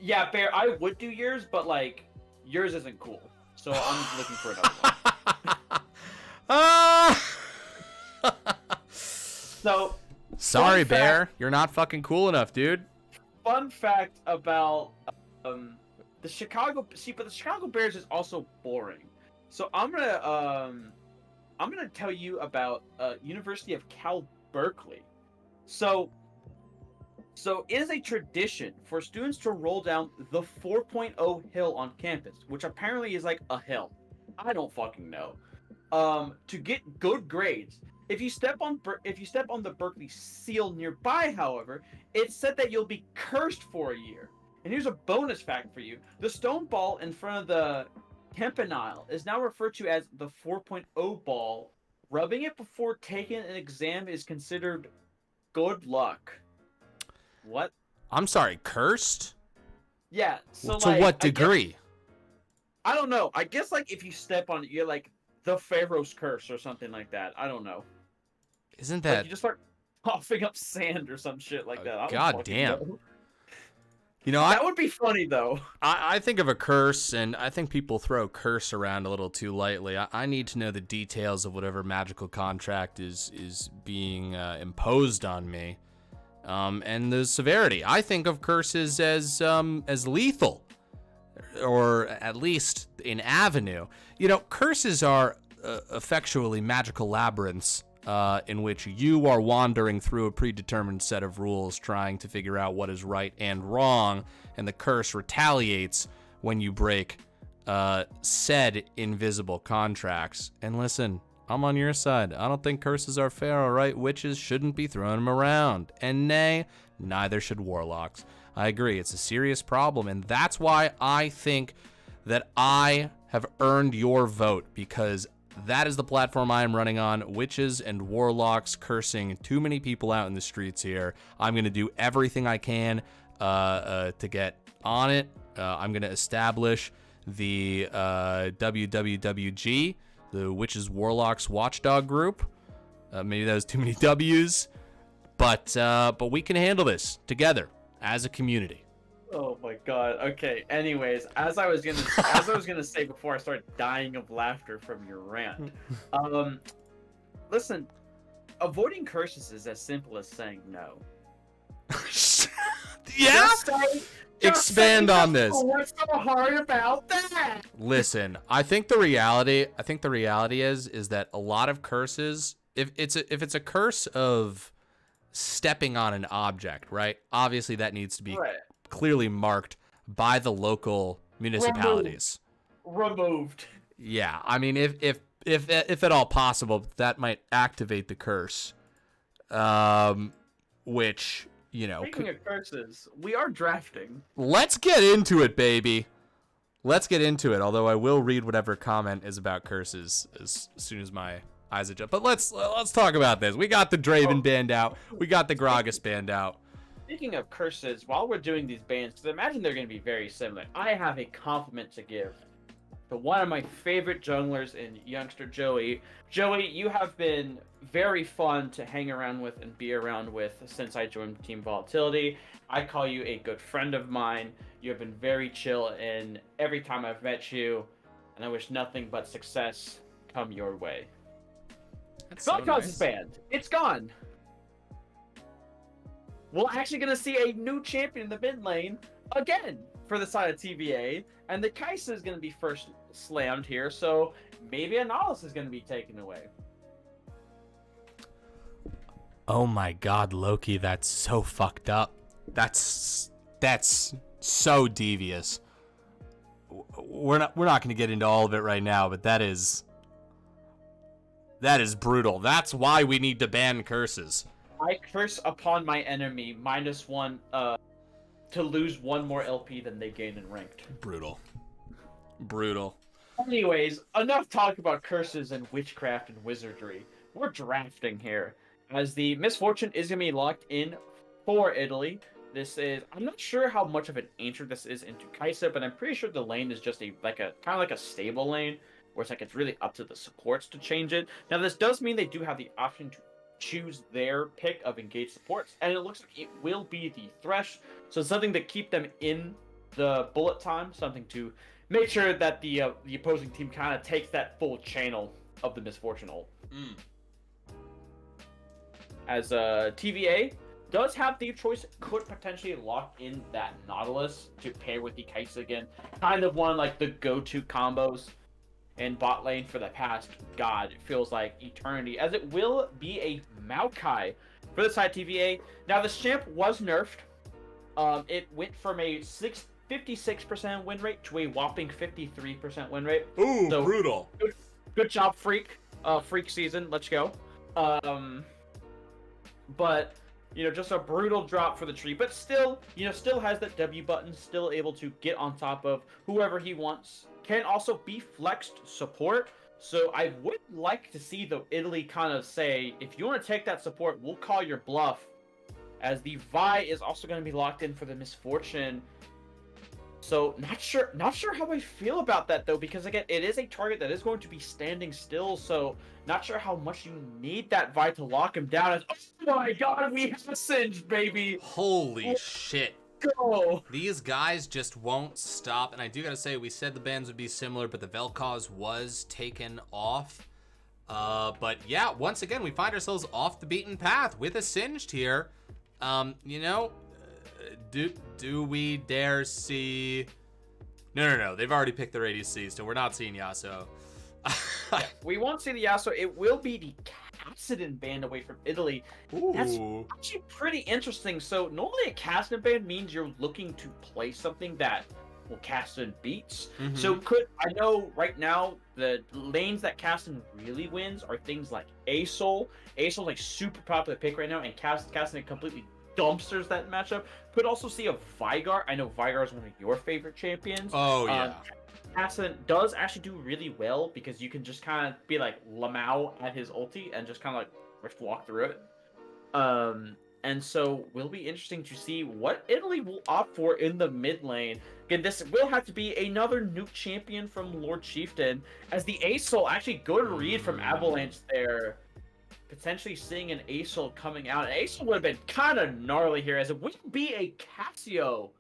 Speaker 2: Yeah, Bear, I would do yours, but like, yours isn't cool. So I'm looking for another one. So,
Speaker 1: sorry, Bear. You're not fucking cool enough, dude.
Speaker 2: Fun fact about the Chicago Bears is also boring. So I'm gonna tell you about University of Cal Berkeley. So it is a tradition for students to roll down the 4.0 hill on campus, which apparently is like a hill. I don't fucking know. To get good grades. If you step on the Berkeley seal nearby, however, it's said that you'll be cursed for a year. And here's a bonus fact for you: the stone ball in front of the campanile is now referred to as the 4.0 ball. Rubbing it before taking an exam is considered good luck. What?
Speaker 1: I'm sorry, cursed?
Speaker 2: Yeah. So
Speaker 1: to what degree?
Speaker 2: I don't know. I guess like if you step on it, you're like the Pharaoh's curse or something like that. I don't know.
Speaker 1: Isn't that?
Speaker 2: Like you just start coughing up sand or some shit like that.
Speaker 1: God damn.
Speaker 2: That would be funny though.
Speaker 1: I think of a curse, and I think people throw curse around a little too lightly. I need to know the details of whatever magical contract is being imposed on me, and the severity. I think of curses as lethal, or at least an avenue. Curses are effectually magical labyrinths in which you are wandering through a predetermined set of rules trying to figure out what is right and wrong, and the curse retaliates when you break said invisible contracts. And listen, I'm on your side. I don't think curses are fair, all right? Witches shouldn't be throwing them around. And nay, neither should warlocks. I agree, it's a serious problem, and that's why I think that I have earned your vote, because that is the platform I am running on. Witches and warlocks cursing too many people out in the streets here. I'm going to do everything I can to get on it. I'm going to establish the WWWG, the Witches Warlocks Watchdog Group. Maybe that was too many W's, but we can handle this together as a community.
Speaker 2: Oh my god. Okay. Anyways, as I was gonna say before I started dying of laughter from your rant, listen, avoiding curses is as simple as saying no.
Speaker 1: Yeah. Expand on this.
Speaker 2: What's so hard about that?
Speaker 1: Listen, I think the reality is that a lot of curses, if it's a curse of stepping on an object, right? Obviously that needs to be clearly marked by the local municipalities.
Speaker 2: Removed.
Speaker 1: Yeah, I mean, if at all possible, that might activate the curse. Which, you know,
Speaker 2: Speaking of curses, we are drafting.
Speaker 1: let's get into it, baby. Let's get into it. Although I will read whatever comment is about curses as soon as my eyes adjust. But let's talk about this. We got the Draven band out. We got the Gragas band out.
Speaker 2: Speaking of curses, while we're doing these bans, because I imagine they're going to be very similar, I have a compliment to give to one of my favorite junglers in youngster Joey. Joey, you have been very fun to hang around with and be around with since I joined Team Volatility. I call you a good friend of mine. You have been very chill, and every time I've met you, and I wish nothing but success come your way. Vel'Koz is banned. It's gone. We're actually going to see a new champion in the mid lane again for the side of TVA, and the Kai'Sa is going to be first slammed here, so maybe Analysis is going to be taken away.
Speaker 1: Oh my god, Loki, that's so fucked up. That's so devious. We're not going to get into all of it right now, but that is brutal. That's why we need to ban curses.
Speaker 2: I curse upon my enemy -1 to lose one more LP than they gain in ranked.
Speaker 1: Brutal.
Speaker 2: Anyways, enough talk about curses and witchcraft and wizardry. We're drafting here, as the Misfortune is going to be locked in for Italy. This is, I'm not sure how much of an entry this is into Kai'Sa, but I'm pretty sure the lane is just kind of like a stable lane, where it's really up to the supports to change it. Now, this does mean they do have the option to choose their pick of engaged supports, and it looks like it will be the Thresh, so something to keep them in the bullet time, something to make sure that the opposing team kind of takes that full channel of the Misfortune ult. As TVA does have the choice, could potentially lock in that Nautilus to pair with the Kai'Sa again. Kind of one like the go-to combos in bot lane for the past, God, it feels like eternity, as it will be a Maokai for the side TVA. Now, this champ was nerfed. It went from a 56% win rate to a whopping 53% win rate.
Speaker 1: Ooh,
Speaker 2: so,
Speaker 1: brutal.
Speaker 2: Good job, Freak. Freak season, let's go. But, just a brutal drop for the tree. But still, still has that W button, still able to get on top of whoever he wants. Can also be flexed support. So I would like to see the Italy kind of say, if you want to take that support, we'll call your bluff. As the Vi is also going to be locked in for the Misfortune. So not sure how I feel about that though, because again, it is a target that is going to be standing still. So not sure how much you need that Vi to lock him down. As, oh my god, we have a Singed, baby!
Speaker 1: Holy shit.
Speaker 2: Go!
Speaker 1: These guys just won't stop, and I do gotta say, we said the bans would be similar, but the Vel'Koz was taken off. But yeah, once again, we find ourselves off the beaten path with a Singed here. Do we dare see... No, they've already picked their ADC, so we're not seeing Yasuo.
Speaker 2: We won't see the Yasuo. It will be the Kassadin ban away from Italy.
Speaker 1: Ooh.
Speaker 2: That's actually pretty interesting. So normally a Kassadin ban means you're looking to play something that Kassadin beats.
Speaker 1: Mm-hmm.
Speaker 2: So I know right now the lanes that Kassadin really wins are things like A.Soul. A.Soul's like super popular pick right now, and Kassadin completely dumpsters that matchup. Could also see a Veigar. I know Veigar is one of your favorite champions.
Speaker 1: Oh yeah.
Speaker 2: Kassadin does actually do really well because you can just kind of be like Lamau at his ulti and just kind of like walk through it. And so will be interesting to see what Italy will opt for in the mid lane. Again, this will have to be another new champion from Lord Chieftain, as the A.Soul, actually good read from Avalanche there. Potentially seeing an A.Soul coming out. An A.Soul would have been kind of gnarly here, as it would be a Cassio,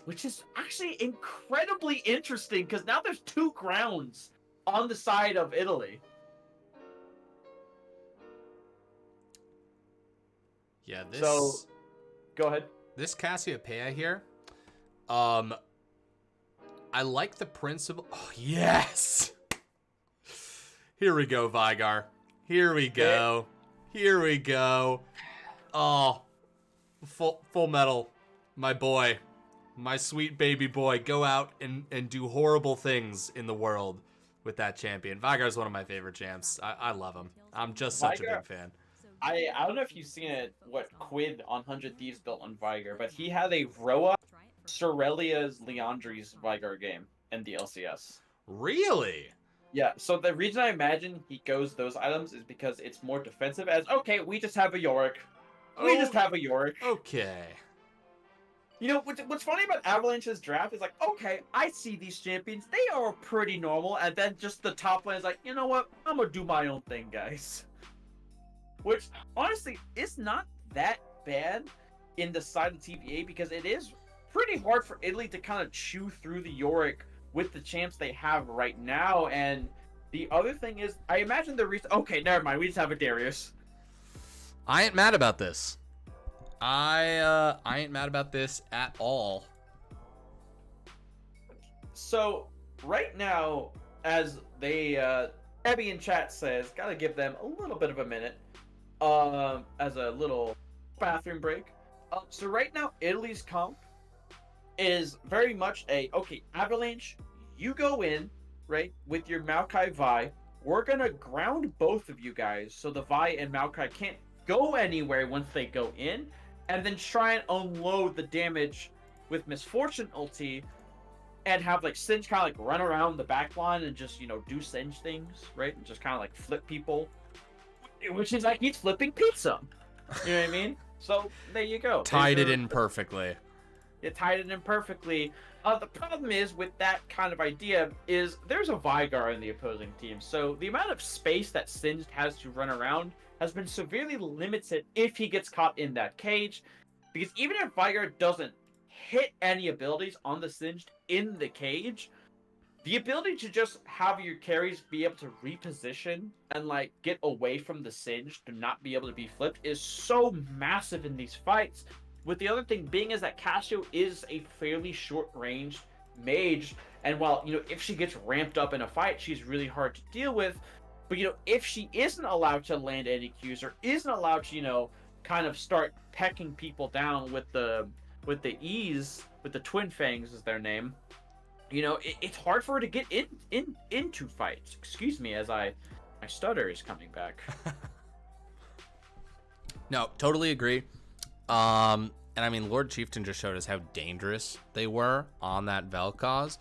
Speaker 2: which is actually incredibly interesting because now there's two grounds on the side of Italy.
Speaker 1: Yeah,
Speaker 2: So, go ahead.
Speaker 1: This Cassiopeia here, I like the principle. Oh, yes! Here we go, Veigar. Here we go. Here we go. Oh, full metal, my boy. My sweet baby boy, go out and do horrible things in the world with that champion. Vigar's one of my favorite champs. I love him. I'm just such a
Speaker 2: Vigar,
Speaker 1: big fan.
Speaker 2: I don't know if you've seen it, what Quid on 100 Thieves built on Vigar, but he had a Roa, Sorelia's, Leandri's Vigar game in the LCS.
Speaker 1: Really?
Speaker 2: Yeah, so the reason I imagine he goes those items is because it's more defensive as, okay, we just have a Yorick. We just have a Yorick.
Speaker 1: Okay.
Speaker 2: You know, what's funny about Avalanche's draft is like, okay, I see these champions. They are pretty normal. And then just the top lane is like, you know what? I'm going to do my own thing, guys. Which, honestly, is not that bad in the side of TVA because it is pretty hard for Italy to kind of chew through the Yorick with the champs they have right now. And the other thing is, I imagine the reason... Okay, never mind. We just have a Darius.
Speaker 1: I ain't mad about this. I ain't mad about this at all.
Speaker 2: So right now, as they Abby in chat says, gotta give them a little bit of a minute, as a little bathroom break. So right now, Italy's comp is very much a okay. Avalanche, you go in right with your Maokai Vi. We're gonna ground both of you guys, so the Vi and Maokai can't go anywhere once they go in. And then try and unload the damage with Misfortune ulti and have like Singe kind of like run around the back line and just, you know, do Singe things, right? And just kind of like flip people. Which is like he's flipping pizza. You know what I mean? So there you go.
Speaker 1: Tied it in perfectly.
Speaker 2: It tied it in perfectly. The problem is with that kind of idea is there's a Vigar in the opposing team. So the amount of space that Singed has to run around has been severely limited if he gets caught in that cage. Because even if Vigar doesn't hit any abilities on the Singed in the cage, the ability to just have your carries be able to reposition and like get away from the Singed to not be able to be flipped is so massive in these fights. With the other thing being is that Cassio is a fairly short-ranged mage, and while, you know, if she gets ramped up in a fight, she's really hard to deal with. But, you know, if she isn't allowed to land any Qs or isn't allowed to, you know, kind of start pecking people down with the E's, with the Twin Fangs is their name, you know, it's hard for her to get into fights. Excuse me, as my stutter is coming back.
Speaker 1: No, totally agree. And I mean, Lord Chieftain just showed us how dangerous they were on that Vel'Koz.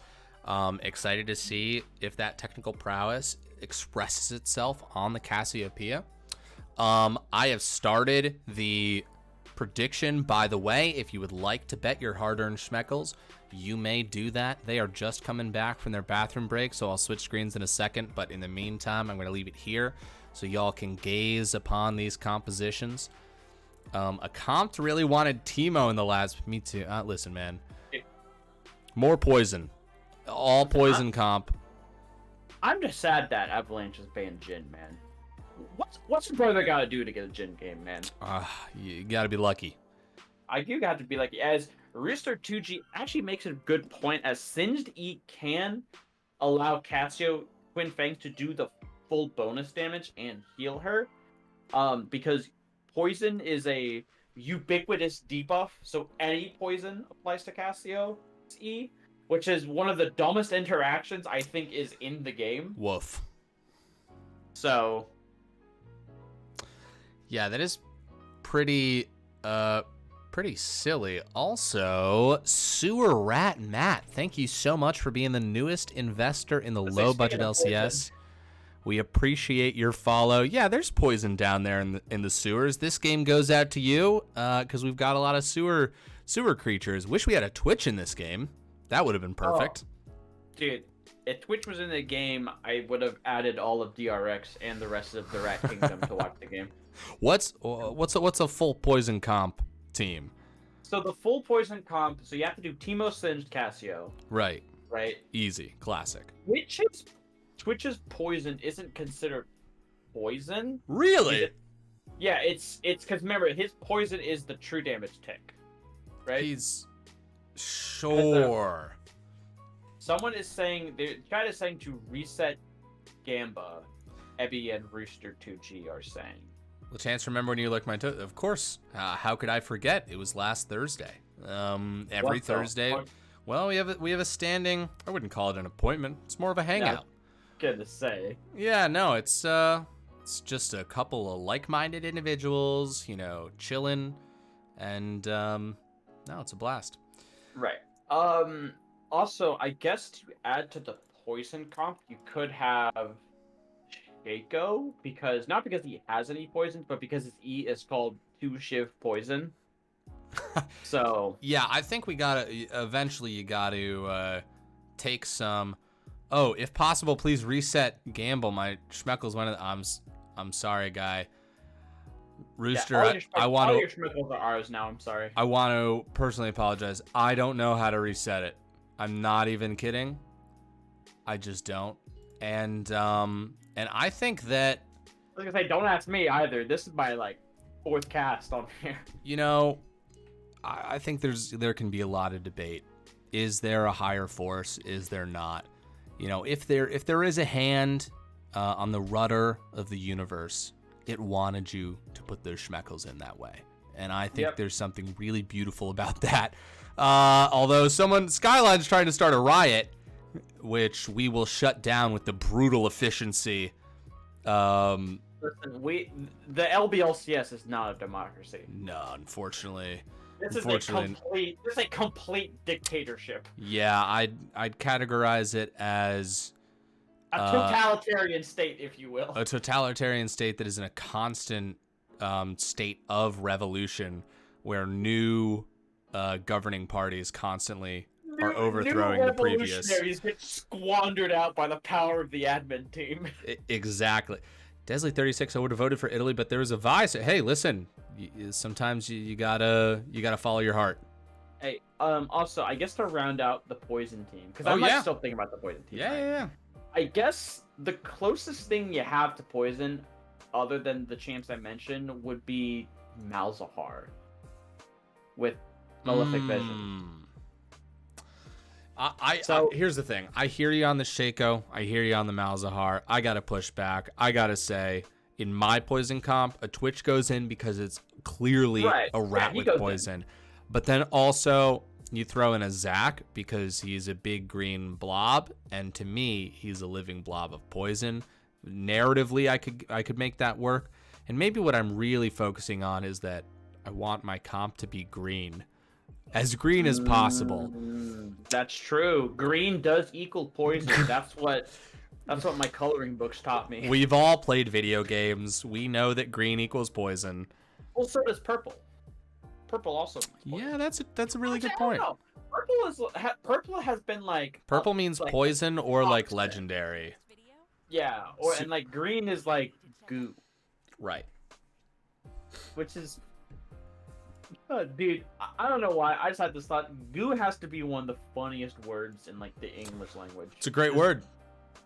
Speaker 1: Excited to see if that technical prowess expresses itself on the Cassiopeia. I have started the prediction, by the way. If you would like to bet your hard-earned schmeckles, you may do that. They are just coming back from their bathroom break, so I'll switch screens in a second. But in the meantime, I'm going to leave it here so y'all can gaze upon these compositions. A comp really wanted Teemo in the last. Me too. Listen, man. More poison. All poison comp.
Speaker 2: I'm just sad that Avalanche is banned Jhin, man. What's your brother got to do to get a Jhin game, man?
Speaker 1: You got to be lucky.
Speaker 2: I do got to be lucky. As Rooster 2G actually makes a good point, as Singed E can allow Cassio Twin Fangs to do the full bonus damage and heal her. Because poison is a ubiquitous debuff, so any poison applies to Cassio E, which is one of the dumbest interactions I think is in the game.
Speaker 1: Woof.
Speaker 2: So,
Speaker 1: yeah, that is pretty silly. Also, Sewer Rat Matt, thank you so much for being the newest investor in the low budget LCS. We appreciate your follow. Yeah, there's poison down there in the sewers. This game goes out to you because we've got a lot of sewer creatures. Wish we had a Twitch in this game. That would have been perfect.
Speaker 2: Oh, dude, if Twitch was in the game, I would have added all of DRX and the rest of the Rat Kingdom to watch the game.
Speaker 1: What's a full poison comp team?
Speaker 2: So the full poison comp. So you have to do Teemo, Singed, Cassio.
Speaker 1: Right.
Speaker 2: Right.
Speaker 1: Easy. Classic.
Speaker 2: Twitch's poison isn't considered poison.
Speaker 1: Really?
Speaker 2: Yeah, it's because remember his poison is the true damage tick, right?
Speaker 1: He's sure.
Speaker 2: Someone is saying the chat is saying to reset Gamba. Ebby and Rooster 2G are saying.
Speaker 1: The chance to remember when you licked my toe. Of course. How could I forget? It was last Thursday. every
Speaker 2: What the
Speaker 1: Thursday.
Speaker 2: fuck?
Speaker 1: Well, we have a standing. I wouldn't call it an appointment. It's more of a hangout.
Speaker 2: Gonna say.
Speaker 1: Yeah, no, it's just a couple of like-minded individuals, chilling, and no, it's a blast.
Speaker 2: Right. Also, I guess to add to the poison comp, you could have Shaco because not because he has any poison, but because his E is called Two Shiv Poison. So
Speaker 1: Yeah, I think we gotta eventually. You gotta take some. Oh, if possible, please reset Gamble. My Schmeckles went. I'm sorry, guy. Rooster,
Speaker 2: all
Speaker 1: I want
Speaker 2: all
Speaker 1: to.
Speaker 2: your Schmickles are ours now. I'm sorry.
Speaker 1: I want to personally apologize. I don't know how to reset it. I'm not even kidding. I just don't. And I think that
Speaker 2: I was gonna say, don't ask me either. This is my like fourth cast on here.
Speaker 1: I think there can be a lot of debate. Is there a higher force? Is there not? If there is a hand on the rudder of the universe, it wanted you to put those schmeckles in that way. And I think there's something really beautiful about that. Although Skyline's trying to start a riot, which we will shut down with the brutal efficiency.
Speaker 2: Listen, the LBLCS is not a democracy.
Speaker 1: No, unfortunately.
Speaker 2: This is a complete dictatorship.
Speaker 1: Yeah, I'd categorize it as
Speaker 2: a totalitarian state, if you will.
Speaker 1: A totalitarian state that is in a constant state of revolution, where new governing parties constantly are overthrowing the previous.
Speaker 2: Revolutionaries get squandered out by the power of the admin team.
Speaker 1: Exactly. Desley36, I would have voted for Italy, but there was a vice. Hey, listen, sometimes you gotta follow your heart.
Speaker 2: Hey, also, I guess to round out the poison team, because I'm still thinking about the poison team.
Speaker 1: Yeah.
Speaker 2: I guess the closest thing you have to poison, other than the champs I mentioned, would be Malzahar with Malefic Vision.
Speaker 1: Here's the thing. I hear you on the Shaco. I hear you on the Malzahar. I gotta push back. I gotta say, in my poison comp, a Twitch goes in because it's clearly a rat with poison. But then also you throw in a Zac because he's a big green blob, and to me, he's a living blob of poison. Narratively, I could make that work. And maybe what I'm really focusing on is that I want my comp to be green. As green as possible.
Speaker 2: That's true. Green does equal poison. That's what my coloring books taught me.
Speaker 1: We've all played video games. We know that green equals poison.
Speaker 2: Well, so does purple. Purple also.
Speaker 1: Yeah, that's a really good point.
Speaker 2: Purple has been like.
Speaker 1: Purple means like poison or like legendary.
Speaker 2: Yeah, and like green is like goo.
Speaker 1: Right.
Speaker 2: Which is. Dude, I don't know why. I just had this thought. Goo has to be one of the funniest words in like the English language.
Speaker 1: It's a great word.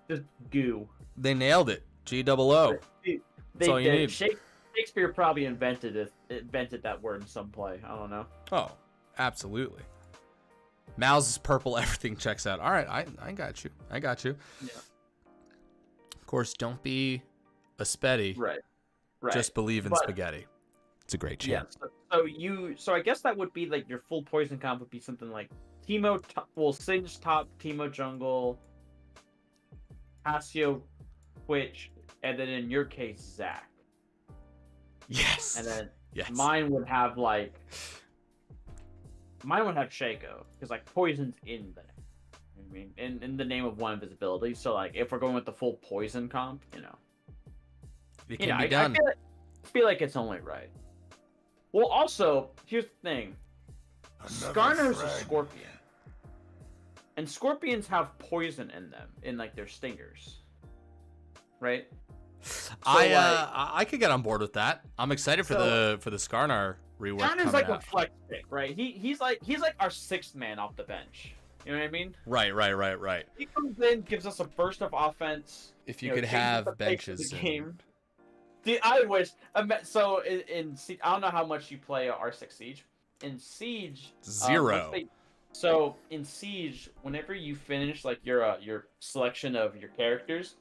Speaker 2: Just goo.
Speaker 1: They nailed it. G-O-O. That's all you need.
Speaker 2: Shakespeare probably invented that word in some play. I don't know.
Speaker 1: Oh, absolutely. Mal's is purple. Everything checks out. All right, I got you.
Speaker 2: Yeah.
Speaker 1: Of course, don't be a spetty.
Speaker 2: Right.
Speaker 1: Just believe in spaghetti. It's a great chant.
Speaker 2: Yeah, so I guess that would be like your full poison comp would be something like Singe top, Teemo jungle, Casio, Twitch, and then in your case, Zac.
Speaker 1: Yes.
Speaker 2: And then mine would have Shaco, because like poison's in there. I mean, in the name of one invisibility. So like if we're going with the full poison comp,
Speaker 1: it can be done.
Speaker 2: I feel like it's only right. Well, also, here's the thing. Skarner's a scorpion. And scorpions have poison in them, in like their stingers. Right? So,
Speaker 1: I could get on board with that. I'm excited for the Skarnar rework.
Speaker 2: Skarner's like a flex pick, right? He's like our sixth man off the bench. You know what I mean?
Speaker 1: Right.
Speaker 2: He comes in, gives us a burst of offense.
Speaker 1: If you could have benches.
Speaker 2: Dude, I wish. So in Siege, I don't know how much you play R6 Siege. In Siege,
Speaker 1: 0.
Speaker 2: So in Siege, whenever you finish like your selection of your characters,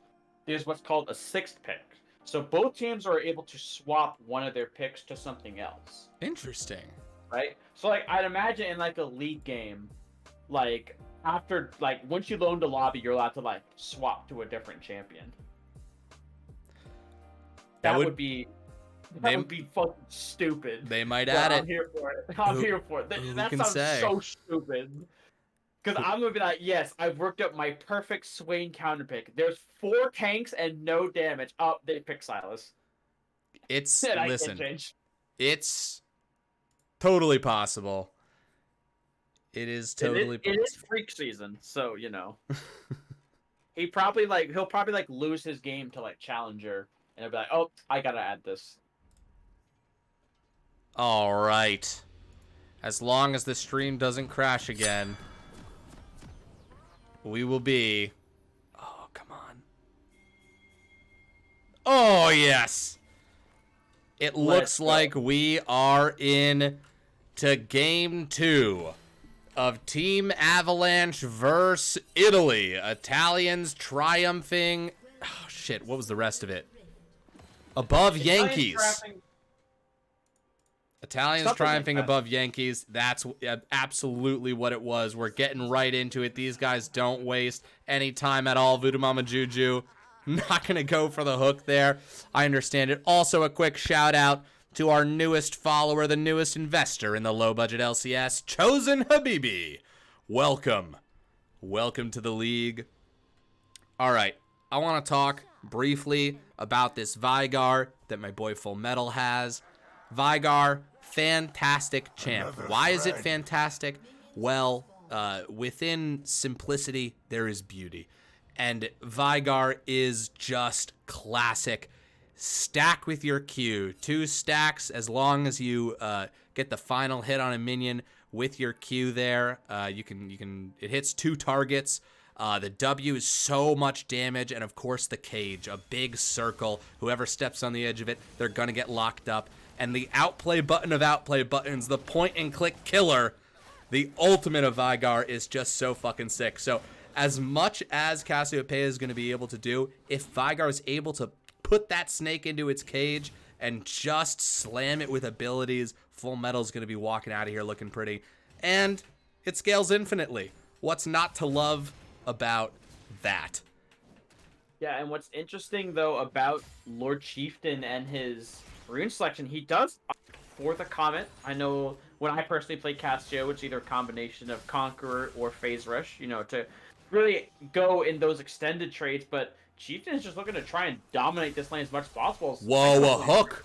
Speaker 2: there's what's called a sixth pick. So both teams are able to swap one of their picks to something else.
Speaker 1: Interesting.
Speaker 2: right? So like I'd imagine in like a league game, like after like once you loan the lobby, you're allowed to like swap to a different champion.
Speaker 1: That
Speaker 2: That
Speaker 1: would
Speaker 2: would be that
Speaker 1: they
Speaker 2: would be fucking stupid.
Speaker 1: they might
Speaker 2: But
Speaker 1: add
Speaker 2: I'm
Speaker 1: it.
Speaker 2: here for it. I'm
Speaker 1: Who
Speaker 2: here for it.
Speaker 1: who
Speaker 2: That
Speaker 1: can
Speaker 2: sounds
Speaker 1: say?
Speaker 2: so stupid. Because I'm gonna be like, yes, I've worked up my perfect Swain counter pick. There's 4 tanks and no damage. Oh, they pick Silas.
Speaker 1: It's
Speaker 2: And I can't
Speaker 1: listen.
Speaker 2: change.
Speaker 1: It's totally possible. It is totally
Speaker 2: It is
Speaker 1: possible.
Speaker 2: freak season, so you know. He'll probably like lose his game to like challenger, and he'll be like, oh, I gotta add this.
Speaker 1: All right. As long as the stream doesn't crash again, we will be. Oh, come on. Oh, yes. It looks like we are in to game 2 of Team Avalanche versus Italy. Italians triumphing. Oh, shit. What was the rest of it? Above Yankees. Italians triumphing above Yankees. That's absolutely what it was. We're getting right into it. These guys don't waste any time at all. Voodoo Mama Juju not going to go for the hook there. I understand it. Also, a quick shout out to our newest follower, the newest investor in the low-budget LCS, Chosen Habibi. Welcome. Welcome to the league. All right. I want to talk briefly about this Vigar that my boy Full Metal has. Vigar, fantastic champ. Why is it fantastic? Well, within simplicity, there is beauty. And Vigar is just classic. Stack with your Q. 2 stacks as long as you get the final hit on a minion with your Q there. It hits 2 targets. The W is so much damage, and of course the cage, a big circle. Whoever steps on the edge of it, they're gonna get locked up. And the outplay button of outplay buttons, the point and click killer, the ultimate of Vigar is just so fucking sick. So as much as Cassiopeia is going to be able to do, if Vigar is able to put that snake into its cage and just slam it with abilities, Full Metal's going to be walking out of here looking pretty. And it scales infinitely. What's not to love about that?
Speaker 2: Yeah, and what's interesting though about Lord Chieftain and his rune selection, he does opt for the Comet. I know when I personally play Castio, it's either a combination of Conqueror or Phase Rush, you know, to really go in those extended trades, but Chieftain is just looking to try and dominate this lane as much as possible.
Speaker 1: Whoa, a hook.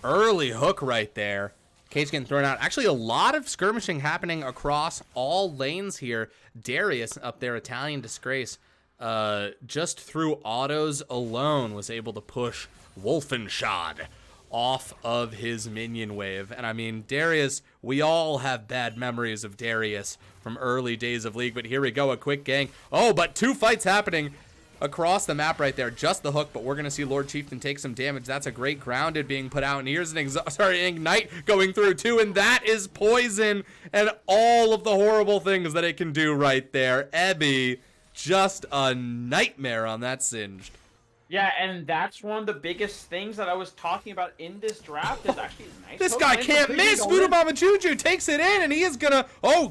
Speaker 1: Early hook right there. Cage getting thrown out. Actually, a lot of skirmishing happening across all lanes here. Darius up there, Italian Disgrace, just through autos alone was able to push Wolfenshad off of his minion wave. And I mean, Darius, we all have bad memories of Darius from early days of League, but here we go, a quick gank. Oh, but 2 fights happening across the map right there. Just the hook, but we're going to see Lord Chieftain take some damage. That's a great grounded being put out, and here's an Ignite going through too, and that is poison and all of the horrible things that it can do right there. Ebby, just a nightmare on that Singed.
Speaker 2: Yeah, and that's one of the biggest things that I was talking about in this draft is actually nice.
Speaker 1: This guy can't miss. Voodoo Mama Juju takes it in, and he is gonna,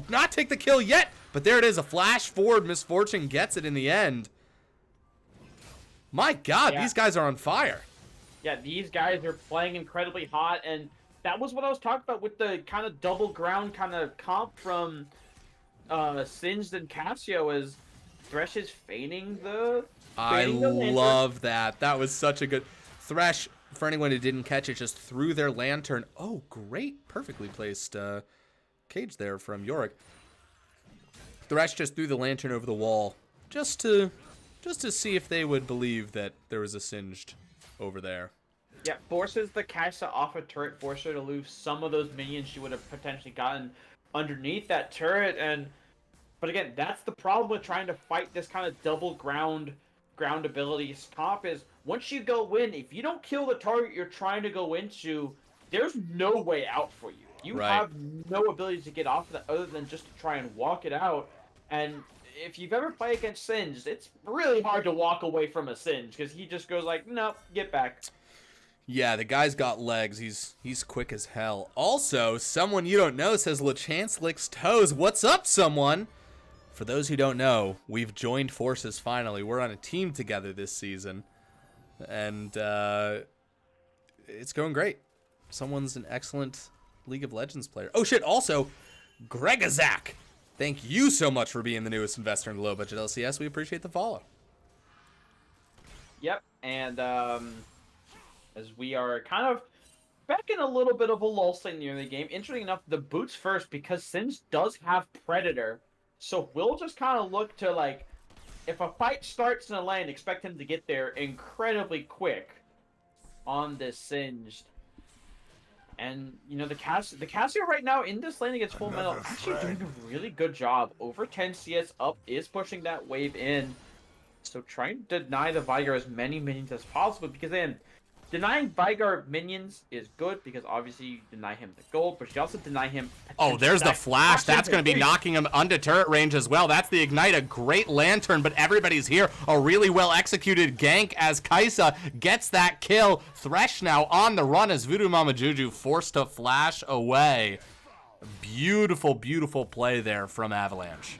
Speaker 1: not take the kill yet. But there it is, a flash forward. Misfortune gets it in the end. My God, These guys are on fire.
Speaker 2: Yeah, these guys are playing incredibly hot, and that was what I was talking about with the kind of double ground kind of comp from Singed and Cassio, is Thresh is feigning the...
Speaker 1: I love that. That was such a good... Thresh, for anyone who didn't catch it, just threw their lantern. Oh, great. Perfectly placed cage there from Yorick. Thresh just threw the lantern over the wall just to see if they would believe that there was a Singed over there.
Speaker 2: Yeah, forces the Kai'Sa off a turret, force her to lose some of those minions she would have potentially gotten underneath that turret. But again, that's the problem with trying to fight this kind of double ground abilities comp is once you go in, if you don't kill the target you're trying to go into, there's no way out for you. You have no ability to get off of that other than just to try and walk it out. And if you've ever played against Singed, it's really hard to walk away from a Singed because he just goes like, nope, get back.
Speaker 1: Yeah, the guy's got legs. He's quick as hell. Also, someone you don't know says LeChance licks toes. What's up, someone? For those who don't know, we've joined forces finally. We're on a team together this season. And it's going great. Someone's an excellent League of Legends player. Oh shit, also, Gregazak. Thank you so much for being the newest investor in the low budget LCS. We appreciate the follow.
Speaker 2: Yep, and as we are kind of back in a little bit of a lull state near the game, interesting enough, the boots first because Sins does have Predator, so we'll just kind of look to, like, if a fight starts in a lane, expect him to get there incredibly quick on this Singed. And, you know, the Casio right now in this lane against Full Metal actually doing a really good job. Over 10 CS up is pushing that wave in. So trying to deny the Vigar as many minions as possible, because then denying Vigar minions is good because obviously you deny him the gold, but you also deny him.
Speaker 1: Oh, there's the flash. That's going to be knocking him under turret range as well. That's the ignite, a great lantern, but everybody's here. A really well executed gank as Kaisa gets that kill. Thresh now on the run as Voodoo Mama Juju forced to flash away. Beautiful, beautiful play there from Avalanche.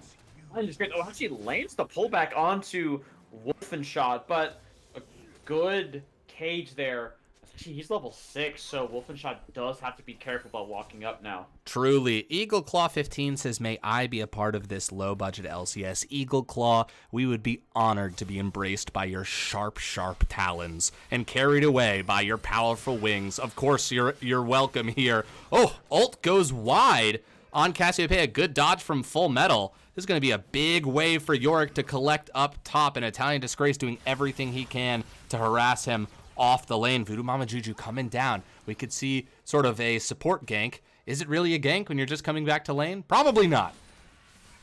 Speaker 2: Oh, actually lands the pullback onto Wolfenshot, but a good cage there. Actually, he's level 6, so Wolfenshot does have to be careful about walking up now.
Speaker 1: Truly. Eagle Claw 15 says, may I be a part of this low budget LCS. Eagle Claw, we would be honored to be embraced by your sharp, sharp talons and carried away by your powerful wings. Of course, you're welcome here. Oh, ult goes wide on Cassiopeia. Good dodge from Full Metal. This is going to be a big wave for Yorick to collect up top, and Italian Disgrace doing everything he can to harass him off the lane. Voodoo Mama Juju coming down. We could see sort of a support gank. Is it really a gank when you're just coming back to lane? Probably not.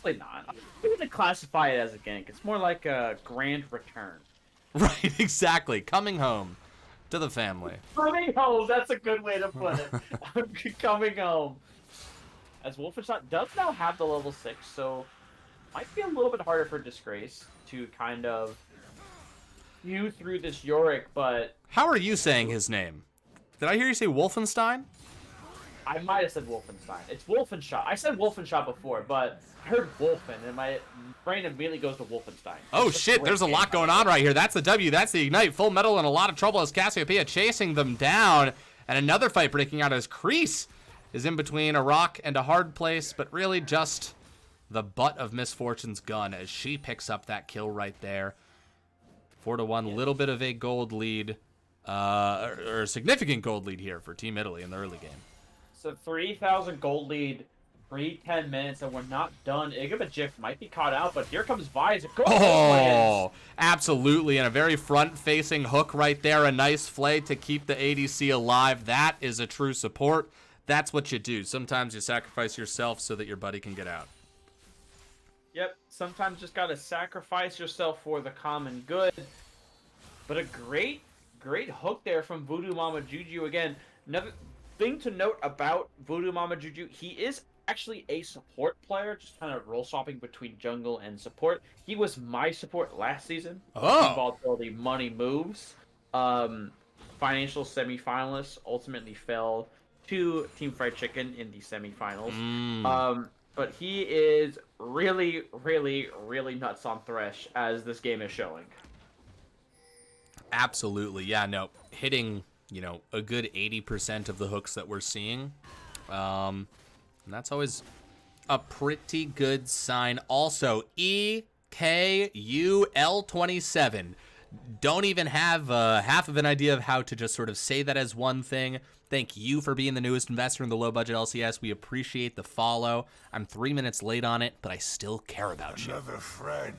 Speaker 2: Probably not. I wouldn't classify it as a gank. It's more like a grand return.
Speaker 1: Right, exactly. Coming home to the family.
Speaker 2: Coming home, that's a good way to put it. Coming home. As Wolfenshot does now have the level 6, so might be a little bit harder for Disgrace to kind of hew through this Yorick, but...
Speaker 1: How are you saying his name? Did I hear you say Wolfenstein?
Speaker 2: I might have said Wolfenstein. It's Wolfenshot. I said Wolfenshot before, but I heard Wolfen, and my brain immediately goes to Wolfenstein.
Speaker 1: Oh shit, there's a lot going on right here. That's the W, that's the Ignite. Full Metal in a lot of trouble as Cassiopeia chasing them down. And another fight breaking out as Kreese is in between a rock and a hard place, but really just the butt of Misfortune's gun as she picks up that kill right there. 4-1, little bit of a gold lead, or a significant gold lead here for Team Italy in the early game.
Speaker 2: So 3,000 gold lead, 10 minutes, and we're not done. Igabajif might be caught out, but here comes Vise.
Speaker 1: Oh, absolutely, and a very front-facing hook right there. A nice flay to keep the ADC alive. That is a true support. That's what you do. Sometimes you sacrifice yourself so that your buddy can get out.
Speaker 2: Yep, sometimes just gotta sacrifice yourself for the common good. But a great hook there from Voodoo Mama Juju. Again, another thing to note about Voodoo Mama Juju, he is actually a support player, just kind of role swapping between jungle and support. He was my support last season.
Speaker 1: Oh.
Speaker 2: Volatility money moves. Financial semifinalists ultimately fell to Team Fried Chicken in the semifinals. But he is really, really, really nuts on Thresh, as this game is showing.
Speaker 1: Absolutely, yeah, no, hitting, you know, a good 80% of the hooks that we're seeing. And that's always a pretty good sign. Also, EKUL27. Don't even have half of an idea of how to just sort of say that as one thing. Thank you for being the newest investor in the low budget LCS. We appreciate the follow. I'm 3 minutes late on it, but I still care about you.
Speaker 3: Another friend.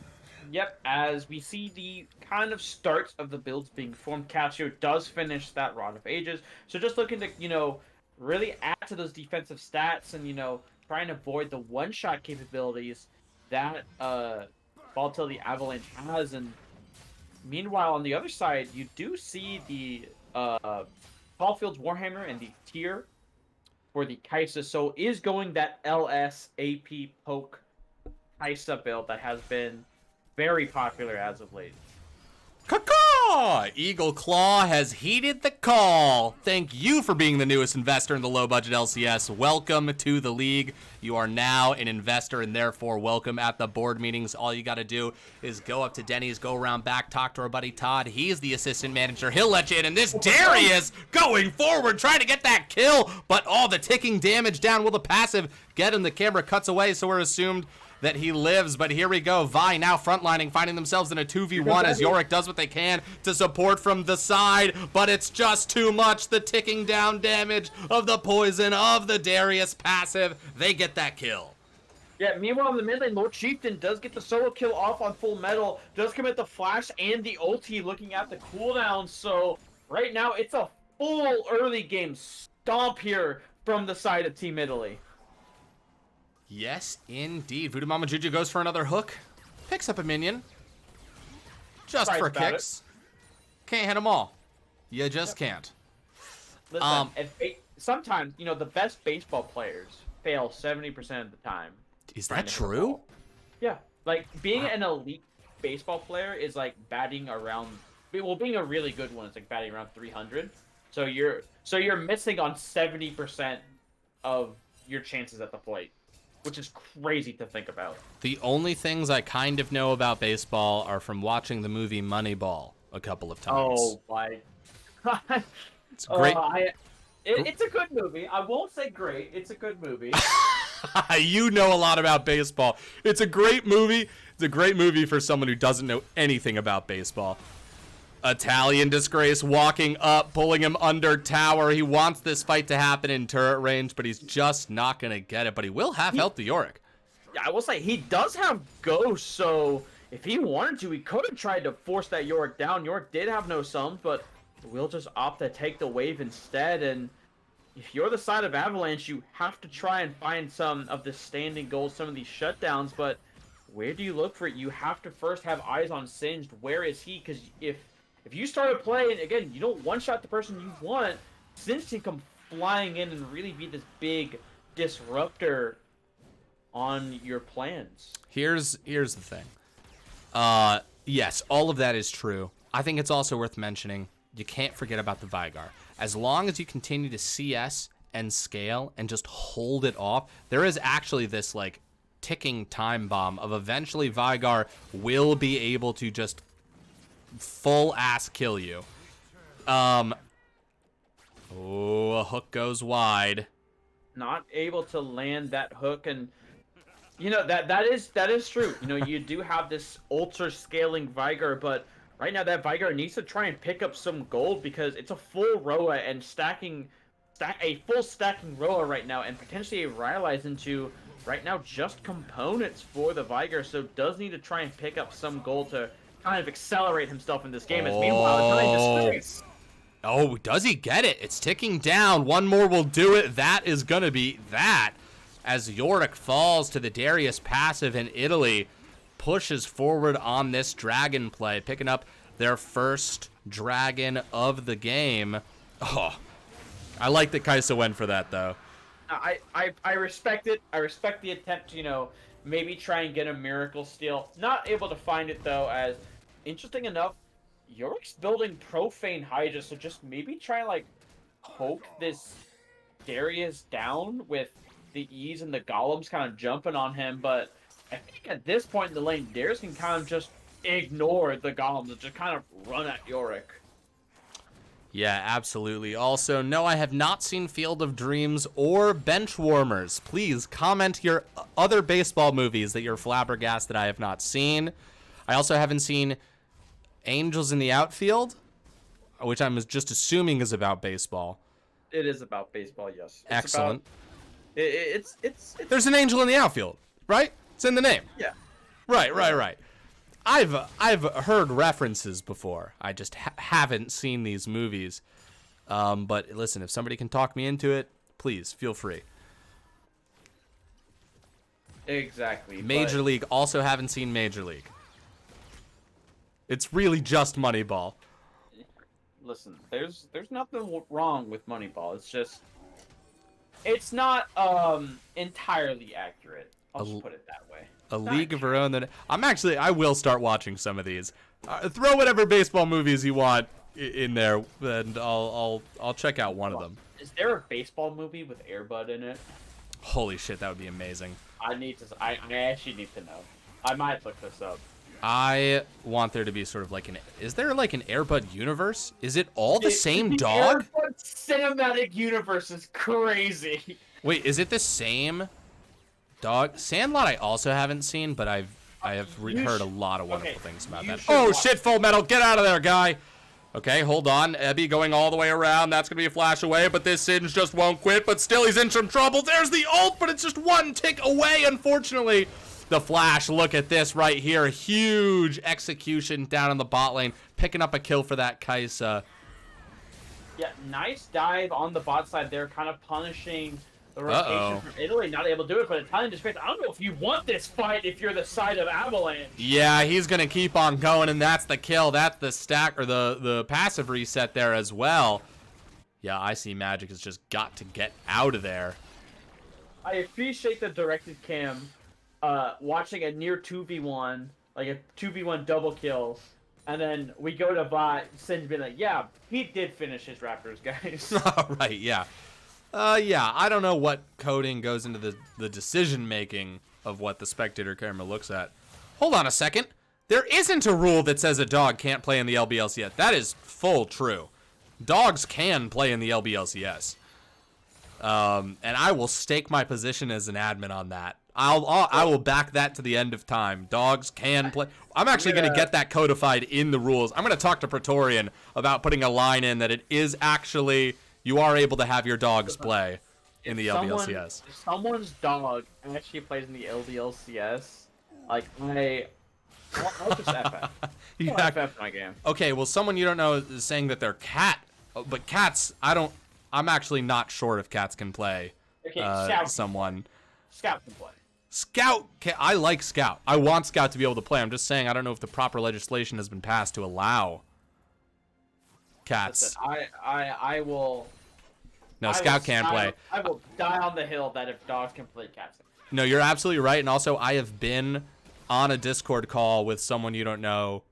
Speaker 2: Yep, as we see the kind of starts of the builds being formed, Casio does finish that Rod of Ages. So just looking to, you know, really add to those defensive stats and, you know, try and avoid the one-shot capabilities that Volatility Avalanche has. And meanwhile, on the other side, you do see the Caulfield's Warhammer and the tier for the Kaisa. So is going that LS AP poke Kaisa build that has been very popular as of late.
Speaker 1: Caw-caw! Eagle Claw has heeded the call. Thank you for being the newest investor in the low budget LCS. Welcome to the league. You are now an investor and therefore welcome at the board meetings. All you got to do is go up to Denny's, go around back, talk to our buddy Todd. He's the assistant manager. He'll let you in. And this Darius going forward, trying to get that kill, but all the ticking damage down. Will the passive get him? The camera cuts away, so we're assumed that he lives, but here we go. Vi now frontlining, finding themselves in a 2v1 as Yorick does what they can to support from the side, but it's just too much. The ticking down damage of the poison of the Darius passive. They get that kill.
Speaker 2: Yeah, meanwhile in the mid lane, Lord Chieftain does get the solo kill off on Full Metal, does commit the flash and the ulti looking at the cooldown, so right now it's a full early game stomp here from the side of Team Italy.
Speaker 1: Yes, indeed. Voodoo Mama Juju goes for another hook. Picks up a minion. Just for kicks. Can't hit them all. You just can't.
Speaker 2: Listen, sometimes, you know, the best baseball players fail 70% of the time.
Speaker 1: Is that true?
Speaker 2: Yeah. Like, being an elite baseball player is like batting around... Well, being a really good one is like batting around 300. So you're missing on 70% of your chances at the plate, which is crazy to think about.
Speaker 1: The only things I kind of know about baseball are from watching the movie Moneyball a couple of times.
Speaker 2: Oh my god.
Speaker 1: It's great.
Speaker 2: It's a good movie. I won't say great. It's a good movie.
Speaker 1: You know a lot about baseball. It's a great movie. It's a great movie for someone who doesn't know anything about baseball. Italian Disgrace walking up, pulling him under tower. He wants this fight to happen in turret range, but he's just not going to get it. But he will have health to Yorick.
Speaker 2: Yeah, I will say, he does have Ghost, so if he wanted to, he could have tried to force that Yorick down. Yorick did have no summons, but will just opt to take the wave instead. And if you're the side of Avalanche, you have to try and find some of the standing goals, some of these shutdowns. But where do you look for it? You have to first have eyes on Singed. Where is he? Because if you started playing, again, you don't one-shot the person you want, Singed can come flying in and really be this big disruptor on your plans.
Speaker 1: Here's the thing. Yes, all of that is true. I think it's also worth mentioning, you can't forget about the Vigar. As long as you continue to CS and scale and just hold it off, there is actually this, like, ticking time bomb of eventually Vigar will be able to just full ass kill you. Oh, a hook goes wide.
Speaker 2: Not able to land that hook, and you know that is true. You know, you do have this ultra scaling Vigar, but right now that Vigar needs to try and pick up some gold because it's a full Roa and a full stacking Roa right now, and potentially a Rylai's into right now just components for the Vigar, so does need to try and pick up some gold to kind of accelerate himself in this game. As meanwhile, Italian Disgrace.
Speaker 1: Oh, does he get it? It's ticking down. One more will do it. That is going to be that. As Yorick falls to the Darius passive, and Italy pushes forward on this dragon play, picking up their first dragon of the game. Oh, I like that Kaisa went for that, though.
Speaker 2: I respect it. I respect the attempt to, you know, maybe try and get a miracle steal. Not able to find it, though, as, interesting enough, Yorick's building Profane Hydra, so just maybe try and, like, poke this Darius down with the E's and the Golems kind of jumping on him, but I think at this point in the lane, Darius can kind of just ignore the Golems and just kind of run at Yorick.
Speaker 1: Yeah, absolutely. Also, no, I have not seen Field of Dreams or Benchwarmers. Please comment your other baseball movies that you're flabbergasted I have not seen. I also haven't seen Angels in the Outfield, which I'm just assuming is about baseball.
Speaker 2: It is about baseball, yes.
Speaker 1: Excellent.
Speaker 2: It's
Speaker 1: There's an angel in the outfield, right? It's in the name.
Speaker 2: Yeah.
Speaker 1: Right. I've heard references before. I just haven't seen these movies. But listen, if somebody can talk me into it, please feel free.
Speaker 2: Exactly.
Speaker 1: Major League, also haven't seen Major League. It's really just Moneyball.
Speaker 2: Listen, there's nothing wrong with Moneyball. It's just, it's not entirely accurate. I'll just put it that way.
Speaker 1: A League of Her Own. I will start watching some of these. Throw whatever baseball movies you want in there, and I'll check out one of them.
Speaker 2: Is there a baseball movie with Air Bud in it?
Speaker 1: Holy shit, that would be amazing.
Speaker 2: I actually need to know. I might look this up.
Speaker 1: I want there to be sort of like is there like an Air Bud universe? Is it all the same dog?
Speaker 2: Air Bud cinematic universe is crazy.
Speaker 1: Wait, is it the same dog? Sandlot I also haven't seen, but I have heard a lot of wonderful things about that. Oh shit, Full Metal, get out of there, guy. Okay, hold on. Ebby going all the way around. That's going to be a flash away, but this Singe just won't quit. But still, he's in some trouble. There's the ult, but it's just one tick away, unfortunately. The flash, look at this right here. Huge execution down in the bot lane. Picking up a kill for that Kai'Sa.
Speaker 2: Yeah, nice dive on the bot side there, kind of punishing the rotation from Italy. Not able to do it, but I don't know if you want this fight if you're the side of Avalanche.
Speaker 1: Yeah, he's going to keep on going, and that's the kill. That's the stack, or the passive reset there as well. Yeah, I see Magic has just got to get out of there.
Speaker 2: I appreciate the directed cam. Watching a near 2v1, like a 2v1 double kill, and then we go to bot, Singe being like, yeah, he did finish his Raptors, guys.
Speaker 1: Right, yeah. Yeah, I don't know what coding goes into the decision-making of what the spectator camera looks at. Hold on a second. There isn't a rule that says a dog can't play in the LBLCS. That is full true. Dogs can play in the LBLCS. And I will stake my position as an admin on that. I will back that to the end of time. Dogs can play. I'm actually going to get that codified in the rules. I'm going to talk to Praetorian about putting a line in that it is actually, you are able to have your dogs play in the LBLCS.
Speaker 2: If someone's dog actually plays in the LBLCS, like, I'll just FF.
Speaker 1: Yeah.
Speaker 2: FF my game.
Speaker 1: Okay, well, someone you don't know is saying that they're cat, but cats, I'm actually not sure if cats can play someone.
Speaker 2: Scout can play.
Speaker 1: Scout, I like Scout. I want Scout to be able to play. I'm just saying I don't know if the proper legislation has been passed to allow cats.
Speaker 2: Listen, I will.
Speaker 1: No, Scout can play.
Speaker 2: I will die on the hill that if dogs can play, cats can.
Speaker 1: No, you're absolutely right. And also, I have been on a Discord call with someone you don't know,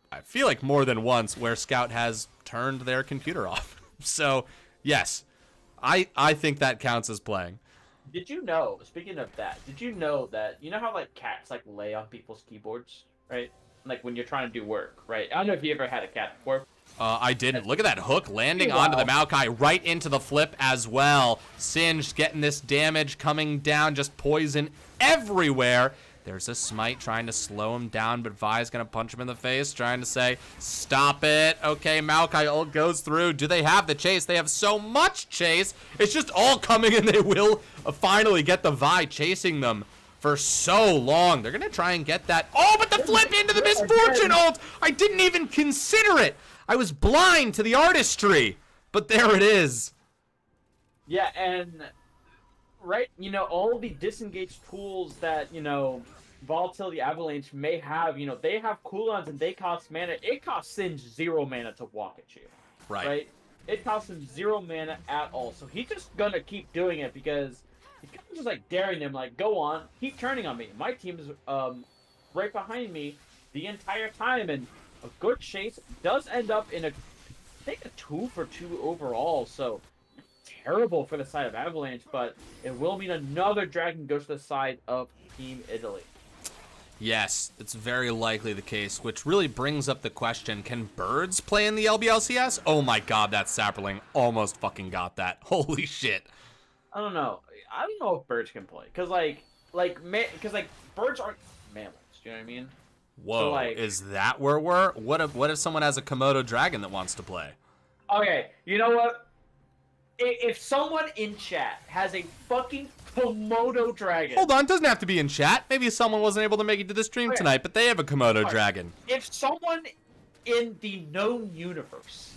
Speaker 1: I feel like more than once, where Scout has turned their computer off. So, yes, I think that counts as playing.
Speaker 2: Did you know, speaking of that, did you know that, you know how, like, cats, like, lay on people's keyboards, right? Like, when you're trying to do work, right? I don't know if you ever had a cat before.
Speaker 1: I didn't. Look at that hook landing onto the Maokai, right into the flip as well. Singe getting this damage coming down, just poison everywhere. There's a smite trying to slow him down, but Vi's going to punch him in the face, trying to say, stop it. Okay, Maokai ult goes through. Do they have the chase? They have so much chase. It's just all coming, and they will finally get the Vi chasing them for so long. They're going to try and get that. Oh, but the flip into the Misfortune ult. I didn't even consider it. I was blind to the artistry, but there it is.
Speaker 2: Yeah, and... right, you know, all the disengaged tools that, you know, Volatility Avalanche may have, you know, they have cooldowns and they cost mana. It costs Singe 0 mana to walk at you. Right? It costs him 0 mana at all. So he's just gonna keep doing it because he's kind of just like daring them, like, go on, keep turning on me. My team is right behind me the entire time, and a good chase does end up in I think a 2-for-2 overall, so terrible for the side of Avalanche, but it will mean another dragon goes to the side of Team Italy.
Speaker 1: Yes, it's very likely the case, which really brings up the question, can birds play in the LBLCS? Oh my god, that Sapperling almost fucking got that. Holy shit.
Speaker 2: I don't know if birds can play, because birds aren't mammals, do you know what I mean?
Speaker 1: Whoa,
Speaker 2: so, like,
Speaker 1: is that where we're? What if someone has a Komodo dragon that wants to play?
Speaker 2: Okay, you know what? If someone in chat has a fucking Komodo dragon...
Speaker 1: Hold on, it doesn't have to be in chat. Maybe someone wasn't able to make it to the stream tonight, but they have a Komodo dragon.
Speaker 2: If someone in the known universe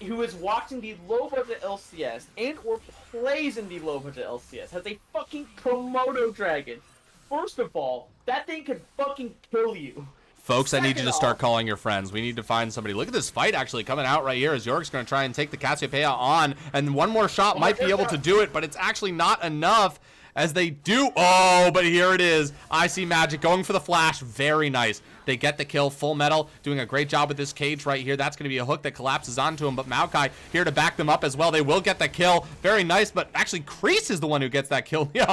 Speaker 2: who is watching the low budget LCS and or plays in the low budget LCS has a fucking Komodo dragon, first of all, that thing could fucking kill you.
Speaker 1: Folks, I need you to start calling your friends. We need to find somebody. Look at this fight actually coming out right here as York's going to try and take the Cassiopeia on. And one more shot might be able to do it, but it's actually not enough as they do. Oh, but here it is. I.C.Magic going for the flash. Very nice. They get the kill. Full Metal doing a great job with this cage right here. That's going to be a hook that collapses onto him, but Maokai here to back them up as well. They will get the kill. Very nice, but actually Kreese is the one who gets that kill. Yo,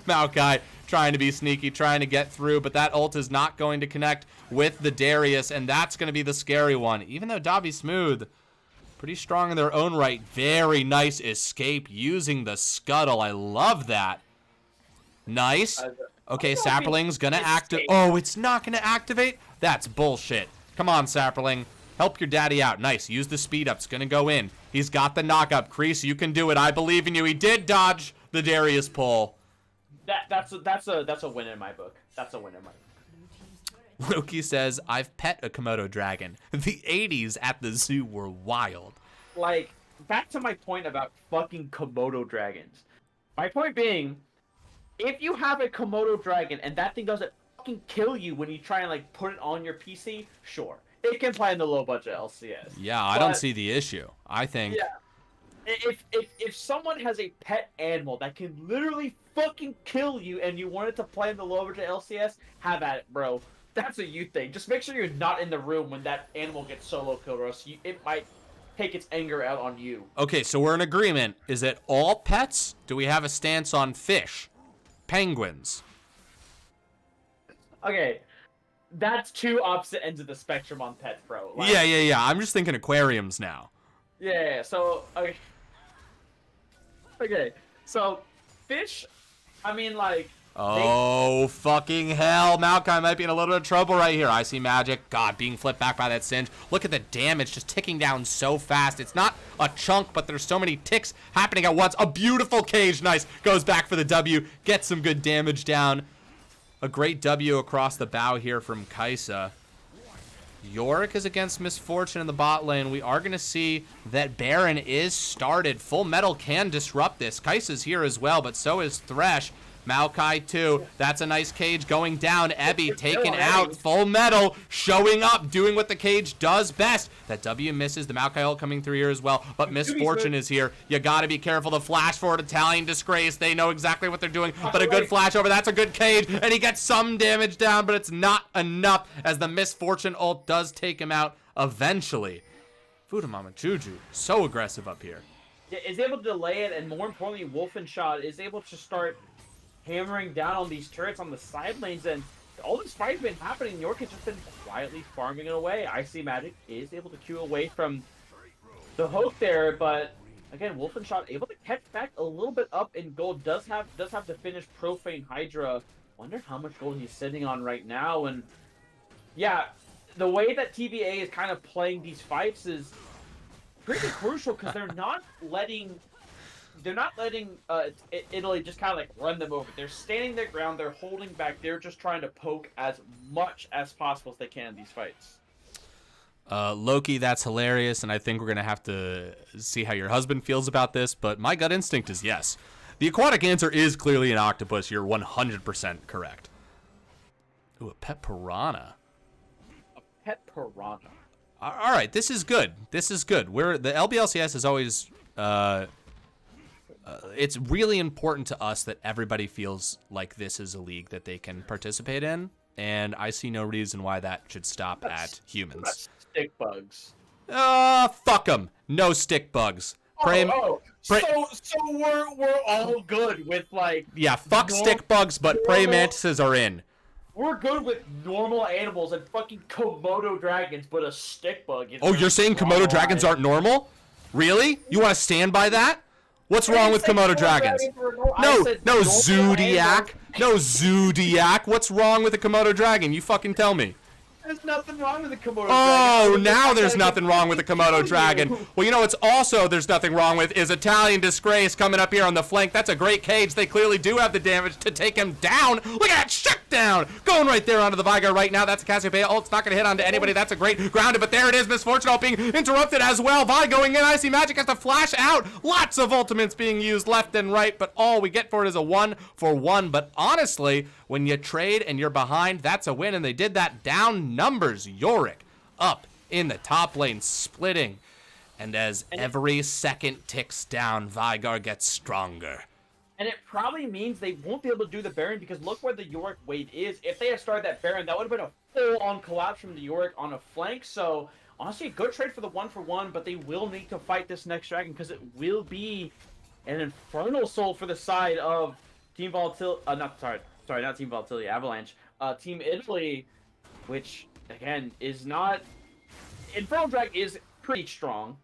Speaker 1: Maokai trying to be sneaky, trying to get through, but that ult is not going to connect with the Darius, and that's going to be the scary one. Even though Dobby Smooth, pretty strong in their own right. Very nice escape using the scuttle. I love that. Nice. Okay, Sapperling's gonna activate. Oh, it's not gonna activate? That's bullshit. Come on, Sapperling. Help your daddy out. Nice. Use the speed up. It's gonna go in. He's got the knock up. Kreese, you can do it. I believe in you. He did dodge the Darius pull.
Speaker 2: That's a win in my book. That's a win in my book.
Speaker 1: Loki says, I've pet a Komodo dragon. The 80s at the zoo were wild.
Speaker 2: Like, back to my point about fucking Komodo dragons. My point being, if you have a Komodo dragon and that thing doesn't fucking kill you when you try and like put it on your PC, sure. It can play in the low budget LCS.
Speaker 1: Yeah, I don't see the issue. I think...
Speaker 2: Yeah. If someone has a pet animal that can literally fucking kill you and you want it to play in the low budget LCS, have at it, bro. That's a you thing. Just make sure you're not in the room when that animal gets solo killed, or else it might take its anger out on you.
Speaker 1: Okay, so we're in agreement. Is it all pets? Do we have a stance on fish? Penguins?
Speaker 2: Okay, that's two opposite ends of the spectrum on pets, bro. Like,
Speaker 1: Yeah. I'm just thinking aquariums now.
Speaker 2: Yeah, so, okay, so, fish, I mean, like...
Speaker 1: Oh, fucking hell. Maokai might be in a little bit of trouble right here. I.C.Magic. God, being flipped back by that Singe. Look at the damage just ticking down so fast. It's not a chunk, but there's so many ticks happening at once. A beautiful cage. Nice. Goes back for the W. Gets some good damage down. A great W across the bow here from Kaisa. Yorick is against Misfortune in the bot lane. We are going to see that Baron is started. Full Metal can disrupt this. Kaisa's here as well, but so is Thresh. Maokai too. That's a nice cage going down. Ebby taken out. Full Metal showing up, doing what the cage does best. That W misses. The Maokai ult coming through here as well. But Misfortune is here. You gotta be careful. The flash forward Italian Disgrace. They know exactly what they're doing. But a good flash over. That's a good cage. And he gets some damage down, but it's not enough as the Misfortune ult does take him out eventually. Vudamama Juju, so aggressive up here.
Speaker 2: Yeah, is able to delay it, and more importantly, Wolfenshot is able to start hammering down on these turrets on the side lanes, and all this fight's been happening. York has just been quietly farming it away. I.C.Magic is able to queue away from the hook there, but again, Wolfenshot able to catch back a little bit up in gold. Does have to finish Profane Hydra. Wonder how much gold he's sitting on right now. And yeah, the way that TVA is kind of playing these fights is pretty crucial, because they're not letting Italy just kind of like run them over. They're standing their ground. They're holding back. They're just trying to poke as much as possible as they can in these fights.
Speaker 1: Loki, that's hilarious, and I think we're going to have to see how your husband feels about this, but my gut instinct is yes. The aquatic answer is clearly an octopus. You're 100% correct. Ooh, a pet piranha.
Speaker 2: A pet piranha.
Speaker 1: All right, this is good. This is good. The LBLCS is always... it's really important to us that everybody feels like this is a league that they can participate in, and I see no reason why that should stop at humans.
Speaker 2: That's stick bugs.
Speaker 1: Fuck them. No stick bugs.
Speaker 2: So we're all good with like...
Speaker 1: Yeah, fuck stick bugs, but praying mantises are in.
Speaker 2: We're good with normal animals and fucking Komodo dragons, but a stick bug is...
Speaker 1: Oh, you're saying Komodo dragons aren't normal? Really? You want to stand by that? What's wrong with Komodo dragons? No Zodiac. No Zodiac. What's wrong with a Komodo dragon? You fucking tell me.
Speaker 2: There's nothing wrong with a Komodo dragon.
Speaker 1: Oh, now there's nothing wrong with a Komodo dragon. Well, you know what's also there's nothing wrong with is Italian Disgrace coming up here on the flank. That's a great cage. They clearly do have the damage to take him down. Look at that shut down. Going right there onto the Vigar right now. That's a Cassiopeia ult. It's not going to hit onto anybody. That's a great grounded, but there it is. Misfortune ult being interrupted as well. Vi going in. I.C.Magic has to flash out. Lots of ultimates being used left and right, but all we get for it is a 1-for-1. But honestly, when you trade and you're behind, that's a win, and they did that down numbers. Yorick up in the top lane, splitting. And as every second ticks down, Vigar gets stronger.
Speaker 2: And it probably means they won't be able to do the Baron because look where the Yorick wave is. If they had started that Baron, that would have been a full-on collapse from the Yorick on a flank. So, honestly, a good trade for the 1-for-1, but they will need to fight this next dragon because it will be an Infernal Soul for the side of Team Volatility. Not Team Volatility, Avalanche. Team Italy, which, again, is not... Infernal Drag is pretty strong.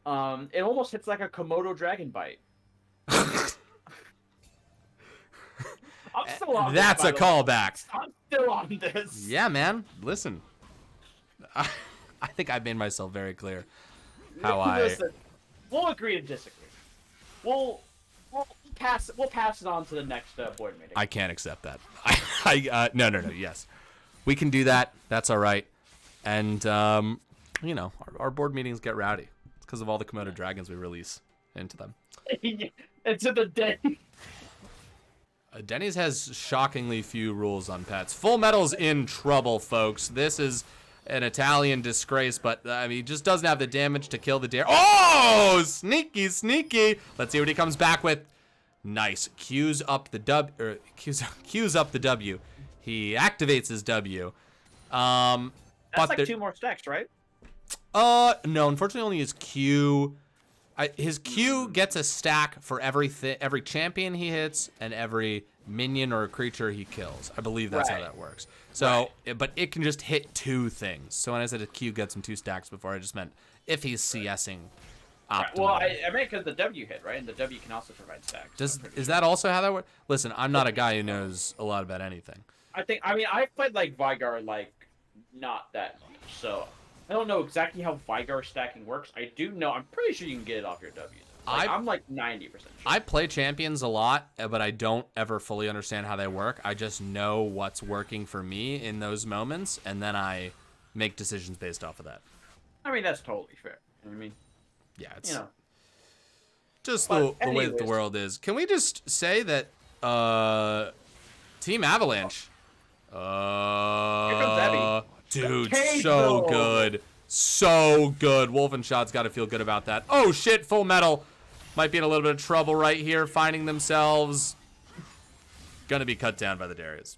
Speaker 2: It almost hits like a Komodo Dragon Bite. I'm still on
Speaker 1: That's
Speaker 2: this,
Speaker 1: a callback.
Speaker 2: I'm still on this.
Speaker 1: Yeah, man. Listen, I think I've made myself very clear how
Speaker 2: Listen, we'll agree to disagree. We'll pass it on to the next board meeting.
Speaker 1: I can't accept that. No. Yes, we can do that. That's all right. And you know, our board meetings get rowdy. It's because of all the Komodo dragons we release into them.
Speaker 2: Into the day.
Speaker 1: Denny's has shockingly few rules on pets. Full Metal's in trouble, folks. This is an Italian disgrace, but I mean, he just doesn't have the damage to kill the dare. Oh, sneaky. Let's see what he comes back with. Nice. Queues up the W. Queues up the W. He activates his W.
Speaker 2: That's like 2 more stacks, right?
Speaker 1: No, unfortunately, only his Q. His Q gets a stack for every champion he hits and every minion or creature he kills. I believe that's how that works. So, but it can just hit 2 things. So when I said a Q gets him 2 stacks before, I just meant if he's CSing optimally.
Speaker 2: Well, I meant because the W hit, right? And the W can also provide stacks.
Speaker 1: Is that also how that works? Listen, I'm not a guy who knows a lot about anything.
Speaker 2: I mean, I've played like Vygar like not that much, so I don't know exactly how Vygar stacking works. I do know. I'm pretty sure you can get it off your W. I'm like 90% sure.
Speaker 1: I play champions a lot, but I don't ever fully understand how they work. I just know what's working for me in those moments, and then I make decisions based off of that.
Speaker 2: I mean, that's totally fair. I mean,
Speaker 1: yeah, it's
Speaker 2: just
Speaker 1: the way that the world is. Can we just say that Team Avalanche?
Speaker 2: Here comes Abby.
Speaker 1: Dude, so good. So good. Wolfenshot's got to feel good about that. Oh, shit. Full Metal might be in a little bit of trouble right here, finding themselves going to be cut down by the Darius.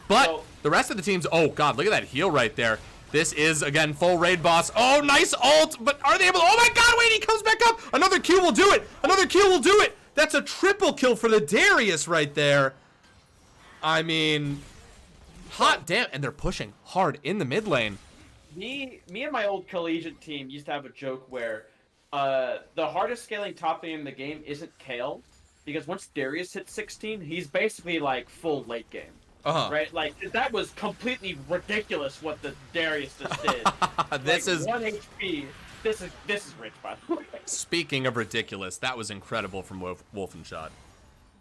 Speaker 1: But the rest of the teams, oh, God, look at that heal right there. This is, again, full raid boss. Oh, nice ult, but are they able to, oh, my God, wait, he comes back up. Another Q will do it. Another Q will do it. That's a triple kill for the Darius right there. I mean... hot damn, and they're pushing hard in the mid lane.
Speaker 2: Me and my old collegiate team used to have a joke where the hardest scaling top lane in the game isn't Kale, because once Darius hits 16, he's basically like full late game. Right? Like, that was completely ridiculous what the Darius just did.
Speaker 1: This is
Speaker 2: 1 HP. This is rich, by the way.
Speaker 1: Speaking of ridiculous, that was incredible from Wolfenshot.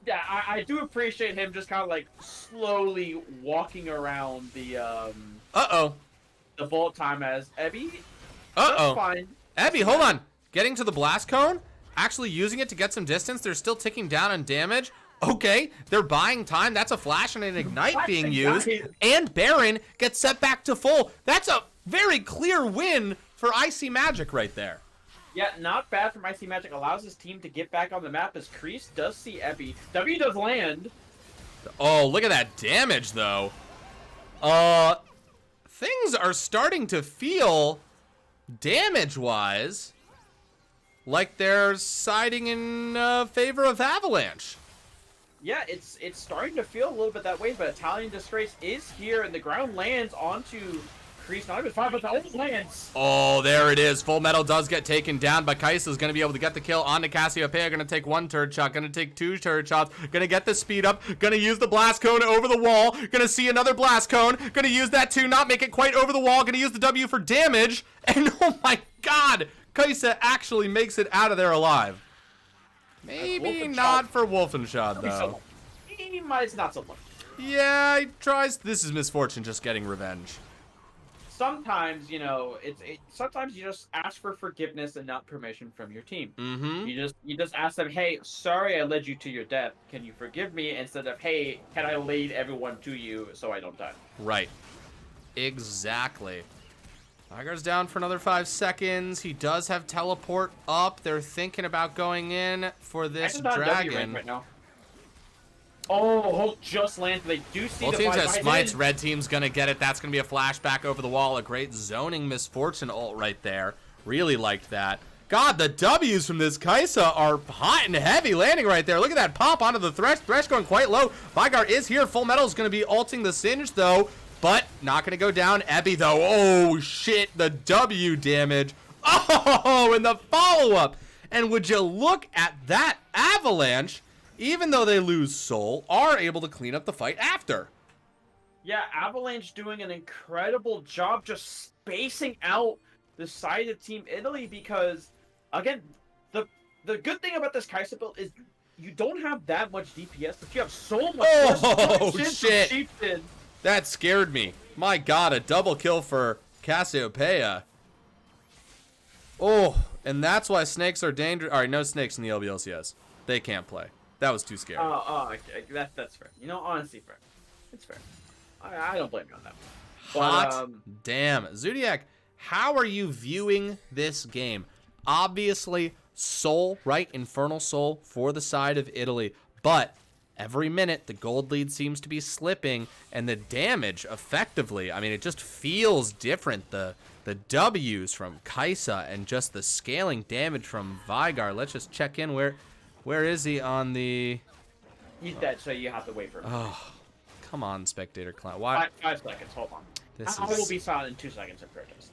Speaker 2: Yeah, I do appreciate him just kind of like slowly walking around the the bullet time as Ebby. That's fine.
Speaker 1: Ebby, hold on. Getting to the blast cone, actually using it to get some distance. They're still ticking down on damage. Okay, they're buying time. That's a flash and an ignite being used. And Baron gets set back to full. That's a very clear win for Icy Magic right there.
Speaker 2: Yeah, not bad from Icy Magic. Allows his team to get back on the map as Kreese does see Ebby. W does land.
Speaker 1: Oh, look at that damage, though. Things are starting to feel, damage-wise, like they're siding in favor of Avalanche.
Speaker 2: Yeah, it's starting to feel a little bit that way, but Italian Disgrace is here, and the ground lands onto Kreese. Not even 5, but the ult lands.
Speaker 1: Oh, there it is. Full Metal does get taken down, but Kaisa's going to be able to get the kill onto Cassiopeia. Going to take 1 turret shot, going to take 2 turret shots, going to get the speed up, going to use the blast cone over the wall, going to see another blast cone, going to use that too, not make it quite over the wall, going to use the W for damage, and oh my God, Kaisa actually makes it out of there alive. Maybe not for Wolfenshot, though.
Speaker 2: He might not so much.
Speaker 1: Yeah, he tries. This is Misfortune just getting revenge.
Speaker 2: Sometimes, you know, sometimes you just ask for forgiveness and not permission from your team.
Speaker 1: Mm-hmm.
Speaker 2: You just ask them, hey, sorry I led you to your death. Can you forgive me? Instead of, hey, can I lead everyone to you so I don't die?
Speaker 1: Right. Exactly. Tiger's down for another 5 seconds. He does have teleport up. They're thinking about going in for this dragon.
Speaker 2: Right now. Oh, Hulk just landed. They do see
Speaker 1: Both
Speaker 2: the
Speaker 1: teams
Speaker 2: five
Speaker 1: have
Speaker 2: guys
Speaker 1: smites.
Speaker 2: in.
Speaker 1: Red team's going to get it. That's going to be a flashback over the wall. A great zoning misfortune ult right there. Really liked that. God, the W's from this Kai'Sa are hot and heavy landing right there. Look at that pop onto the Thresh. Thresh going quite low. Vygar is here. Full Metal is going to be ulting the Singe, though. But not going to go down. Ebby, though. Oh, shit. The W damage. Oh, and the follow-up. And would you look at that? Avalanche, even though they lose Soul, are able to clean up the fight after.
Speaker 2: Yeah, Avalanche doing an incredible job just spacing out the side of Team Italy because, again, the good thing about this Kai'Sa build is you don't have that much DPS, but you have so much.
Speaker 1: Oh, shit. That scared me. My God, a double kill for Cassiopeia. Oh, and that's why snakes are dangerous. All right, no snakes in the LBLCS. They can't play. That was too scary.
Speaker 2: Okay. That's fair. You know, honestly, fair. It's fair. I don't blame you on that.
Speaker 1: Hot damn. Zodiac, how are you viewing this game? Obviously, Soul, right? Infernal Soul for the side of Italy. But every minute, the gold lead seems to be slipping, and the damage, effectively, I mean, it just feels different. The W's from Kai'Sa and just the scaling damage from Vygar. Let's just check in. Where is he on the...
Speaker 2: He's dead, so you have to wait for him.
Speaker 1: Oh, come on, Spectator Clown. Why?
Speaker 2: 5 seconds, hold on. I will be silent in 2 seconds of protest.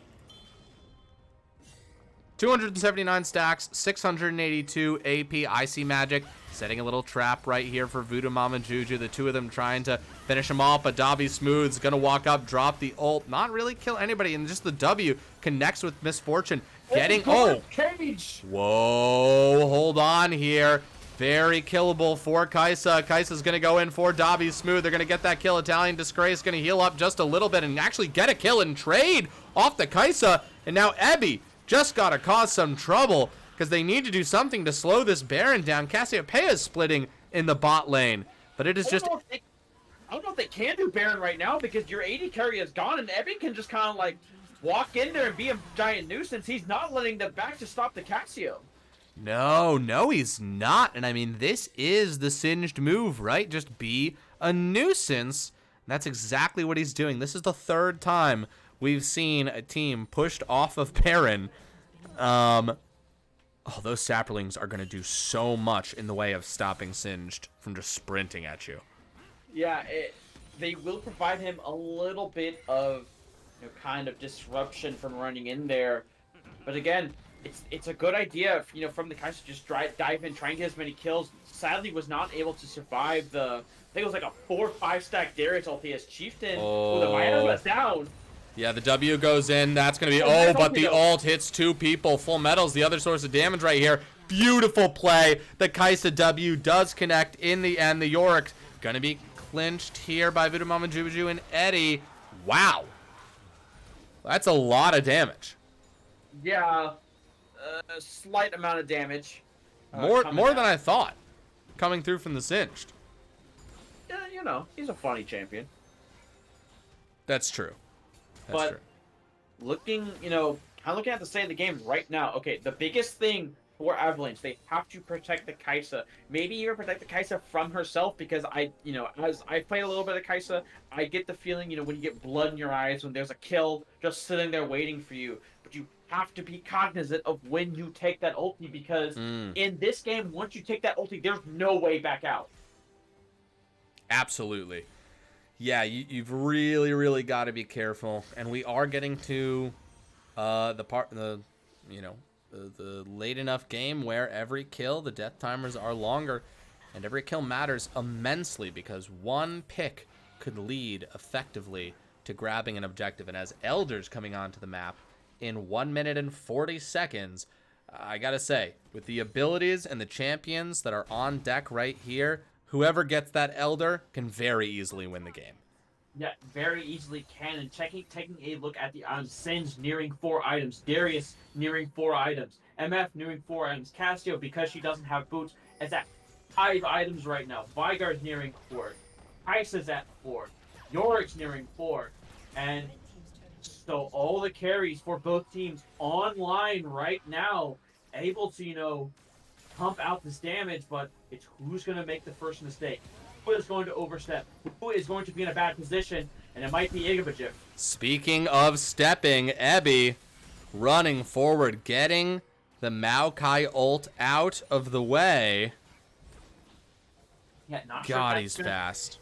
Speaker 1: 279 stacks, 682 AP. Icy Magic setting a little trap right here for Voodoo Mama Juju. The two of them trying to finish him off, but Dobby Smooth's gonna walk up, drop the ult, not really kill anybody, and just the W connects with Misfortune. Getting,
Speaker 2: Cage.
Speaker 1: Whoa, hold on here. Very killable for Kai'Sa. Kai'Sa's gonna go in for Dobby Smooth. They're gonna get that kill. Italian Disgrace gonna heal up just a little bit and actually get a kill and trade off the Kai'Sa. And now Ebby just gotta cause some trouble because they need to do something to slow this Baron down. Cassiopeia is splitting in the bot lane, but it is just...
Speaker 2: I don't know if they can do Baron right now because your AD carry is gone and Ebby can just kind of like walk in there and be a giant nuisance. He's not letting them back to stop the Cassio.
Speaker 1: No, he's not. And I mean, this is the singed move, right? Just be a nuisance. And that's exactly what he's doing. This is the 3rd time we've seen a team pushed off of Baron. Oh, those Saplings are going to do so much in the way of stopping Singed from just sprinting at you.
Speaker 2: Yeah, they will provide him a little bit of kind of disruption from running in there. But again, it's a good idea, from the Kai'Sa to just dive in, try and get as many kills. Sadly, was not able to survive I think it was like a 4 or 5 stack Darius ulti as Chieftain. Oh, the Miami was down.
Speaker 1: Yeah, the W goes in. That's going to be... but the ult hits 2 people. Full Metal's the other source of damage right here. Beautiful play. The Kai'Sa W does connect in the end. The Yorick going to be clinched here by Voodoo Mama Juju and Eddie. Wow. That's a lot of damage.
Speaker 2: Yeah. A slight amount of damage.
Speaker 1: More than I thought. Coming through from the Singed.
Speaker 2: Yeah, he's a funny champion.
Speaker 1: That's true.
Speaker 2: But looking at the state of the game right now, okay, the biggest thing for Avalanche, they have to protect the Kai'Sa. Maybe even protect the Kai'Sa from herself because as I play a little bit of Kai'Sa, I get the feeling, when you get blood in your eyes, when there's a kill just sitting there waiting for you. But you have to be cognizant of when you take that ulti because in this game, once you take that ulti, there's no way back out.
Speaker 1: Absolutely. Yeah, you've really, really got to be careful. And we are getting to the late enough game where every kill, the death timers are longer, and every kill matters immensely because one pick could lead effectively to grabbing an objective. And as Elder's coming onto the map in 1 minute and 40 seconds, I gotta say, with the abilities and the champions that are on deck right here, whoever gets that Elder can very easily win the game.
Speaker 2: Yeah, very easily can. And taking a look at the items, Singe nearing 4 items, Darius nearing 4 items, MF nearing 4 items, Cassio, because she doesn't have boots, is at 5 items right now. Vygar's nearing 4. Kai'Sa's at 4. Yorick's nearing 4. And So all the carries for both teams online right now, able to, pump out this damage, but it's who's going to make the first mistake. Who is going to overstep? Who is going to be in a bad position? And it might be Igabajif.
Speaker 1: Speaking of stepping, Ebby running forward, getting the Maokai ult out of the way.
Speaker 2: Yeah, not
Speaker 1: God,
Speaker 2: sure
Speaker 1: he's fast.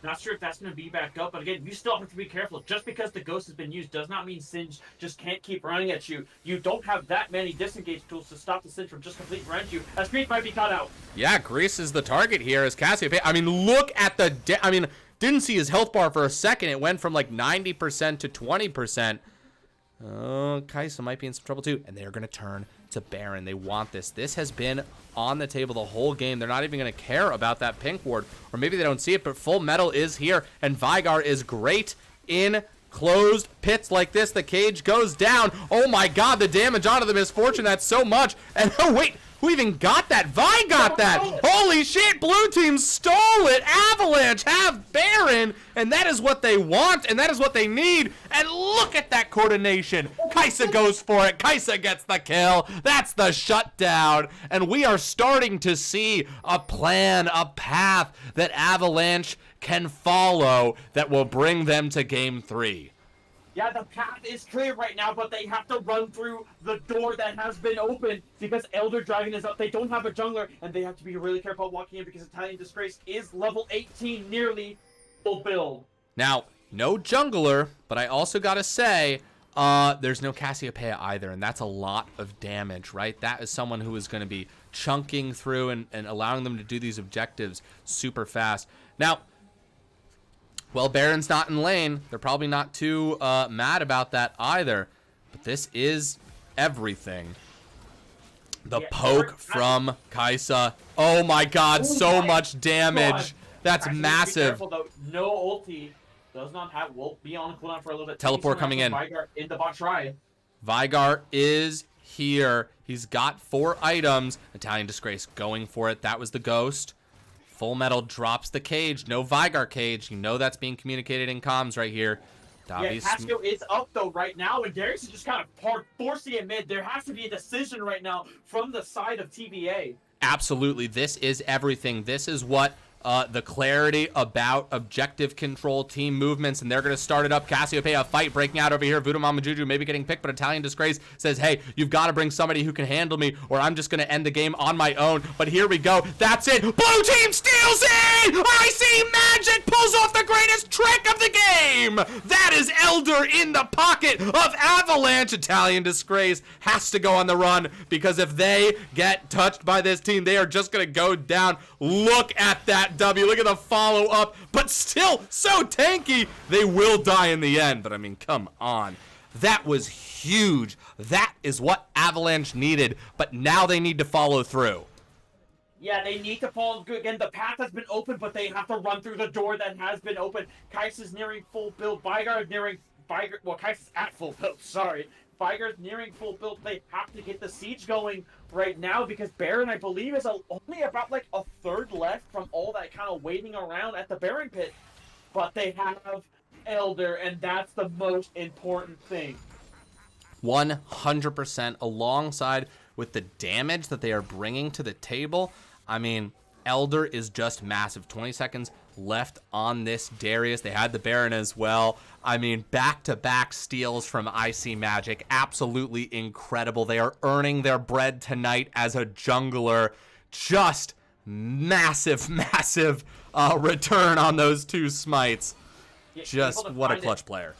Speaker 2: Not sure if that's going to be back up, but again, you still have to be careful. Just because the ghost has been used does not mean Singe just can't keep running at you. You don't have that many disengage tools to stop the Singe from just completely running at you. As Grease might be caught out.
Speaker 1: Yeah, Grease is the target here as Cassiopeia. I mean, look at the... didn't see his health bar for a second. It went from like 90% to 20%. Oh, Kaisa might be in some trouble too. And they're going to turn to Baron. They want this. This has been on the table the whole game. They're not even going to care about that pink ward. Or maybe they don't see it, but Full Metal is here. And Vigar is great in closed pits like this. The cage goes down. Oh my god, the damage onto the Misfortune. That's so much. And oh, wait. Who even got that? Vi got that! Holy shit! Blue team stole it! Avalanche have Baron! And that is what they want, and that is what they need. And look at that coordination! Kaisa goes for it. Kaisa gets the kill. That's the shutdown. And we are starting to see a plan, a path that Avalanche can follow that will bring them to Game 3.
Speaker 2: Yeah, the path is clear right now, but they have to run through the door that has been opened because Elder Dragon is up. They don't have a jungler, and they have to be really careful walking in because Italian Disgrace is level 18, nearly full build.
Speaker 1: Now, no jungler, but I also gotta say, there's no Cassiopeia either, and that's a lot of damage, right? That is someone who is going to be chunking through and allowing them to do these objectives super fast. Now, well, Baron's not in lane. They're probably not too mad about that either. But this is everything. The poke from Kaisa. Oh my god, so much damage. That's massive.
Speaker 2: Be careful, though. No ulti. Does not have. Will be on cooldown for a little bit.
Speaker 1: Teleport coming in.
Speaker 2: Vigar in the bot try.
Speaker 1: Vigar is here. He's got 4 items. Italian Disgrace going for it. That was the ghost. Full Metal drops the cage. No Vigar cage. You know that's being communicated in comms right here.
Speaker 2: Yeah, Casio is up though right now, and Darius is just kind of forcing it mid. There has to be a decision right now from the side of TVA.
Speaker 1: Absolutely. This is everything. This is what the clarity about objective control, team movements, and they're going to start it up. Cassiopeia, a fight breaking out over here. Voodoo Mama Juju maybe getting picked, but Italian Disgrace says, hey, you've got to bring somebody who can handle me, or I'm just going to end the game on my own. But here we go. That's it. Blue team steals it! I.C.Magic pulls off the greatest trick of the game! That is Elder in the pocket of Avalanche. Italian Disgrace has to go on the run, because if they get touched by this team, they are just going to go down. Look at that W. Look at the follow-up. But still so tanky. They will die in the end. But, I mean, come on. That was huge. That is what Avalanche needed. But now they need to follow through.
Speaker 2: Yeah, they need to follow through. Again, the path has been open, but they have to run through the door that has been open. Kaisa's nearing full build. Vigar nearing... Well, Kaisa's at full build. Sorry. Vigar's nearing full build. They have to get the siege going right now because Baron, I believe, is only about like a third left from all that kind of waiting around at the Baron pit. But they have Elder, and that's the most important thing.
Speaker 1: 100% alongside with the damage that they are bringing to the table. I mean, Elder is just massive. 20 seconds left on this Darius. They had the Baron as well. I mean, back-to-back steals from I.C.Magic. Absolutely incredible. They are earning their bread tonight as a jungler. Just massive, massive return on those 2 smites. Just what a clutch player.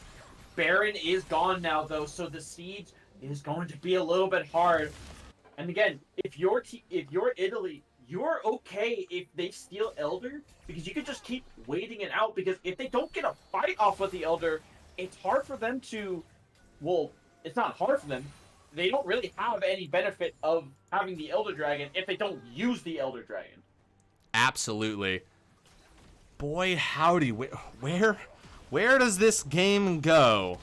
Speaker 2: Baron is gone now, though, so the siege is going to be a little bit hard. And again, if you're Italy, you're okay if they steal Elder, because you can just keep waiting it out, because if they don't get a fight off with the Elder, it's hard for them to... Well, it's not hard for them. They don't really have any benefit of having the Elder Dragon if they don't use the Elder Dragon.
Speaker 1: Absolutely. Boy, howdy. Where does this game go?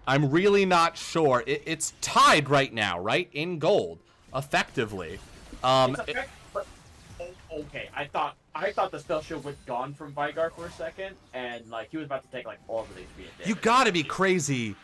Speaker 1: I'm really not sure. It's tied right now, right? In gold, effectively.
Speaker 2: Okay, I thought the spell shield was gone from Vigar for a second, and like he was about to take like all of the HP.
Speaker 1: You gotta be crazy.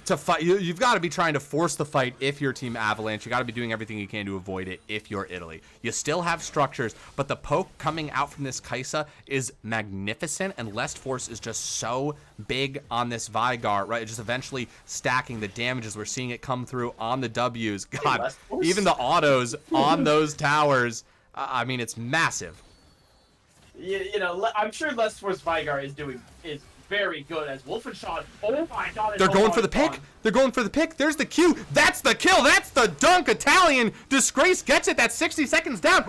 Speaker 1: to fight. You've got to be trying to force the fight if you're Team Avalanche. You got to be doing everything you can to avoid it if you're Italy. You still have structures, but the poke coming out from this Kai'Sa is magnificent, and Lest Force is just so big on this Vigar, right? Just eventually stacking the damages. We're seeing it come through on the W's. God, even the autos on those towers. I mean, it's massive.
Speaker 2: You know, I'm sure Lest Force Vigar is very good as Wolfenshot. Oh my god.
Speaker 1: They're going for the pick. They're going for the pick. There's the Q. That's the kill. That's the dunk. I.T.A.L.Y Disgrace gets it. That's 60 seconds down.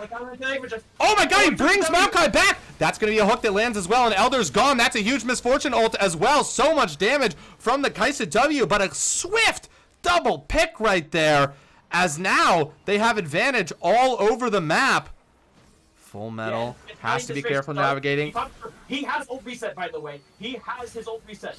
Speaker 1: Oh my god, he brings Maokai back. That's going to be a hook that lands as well, and Elder's gone. That's a huge misfortune ult as well. So much damage from the Kai'Sa W, but a swift double pick right there, as now they have advantage all over the map. Full Metal has to be careful navigating.
Speaker 2: He has ult reset, by the way. He has his ult reset.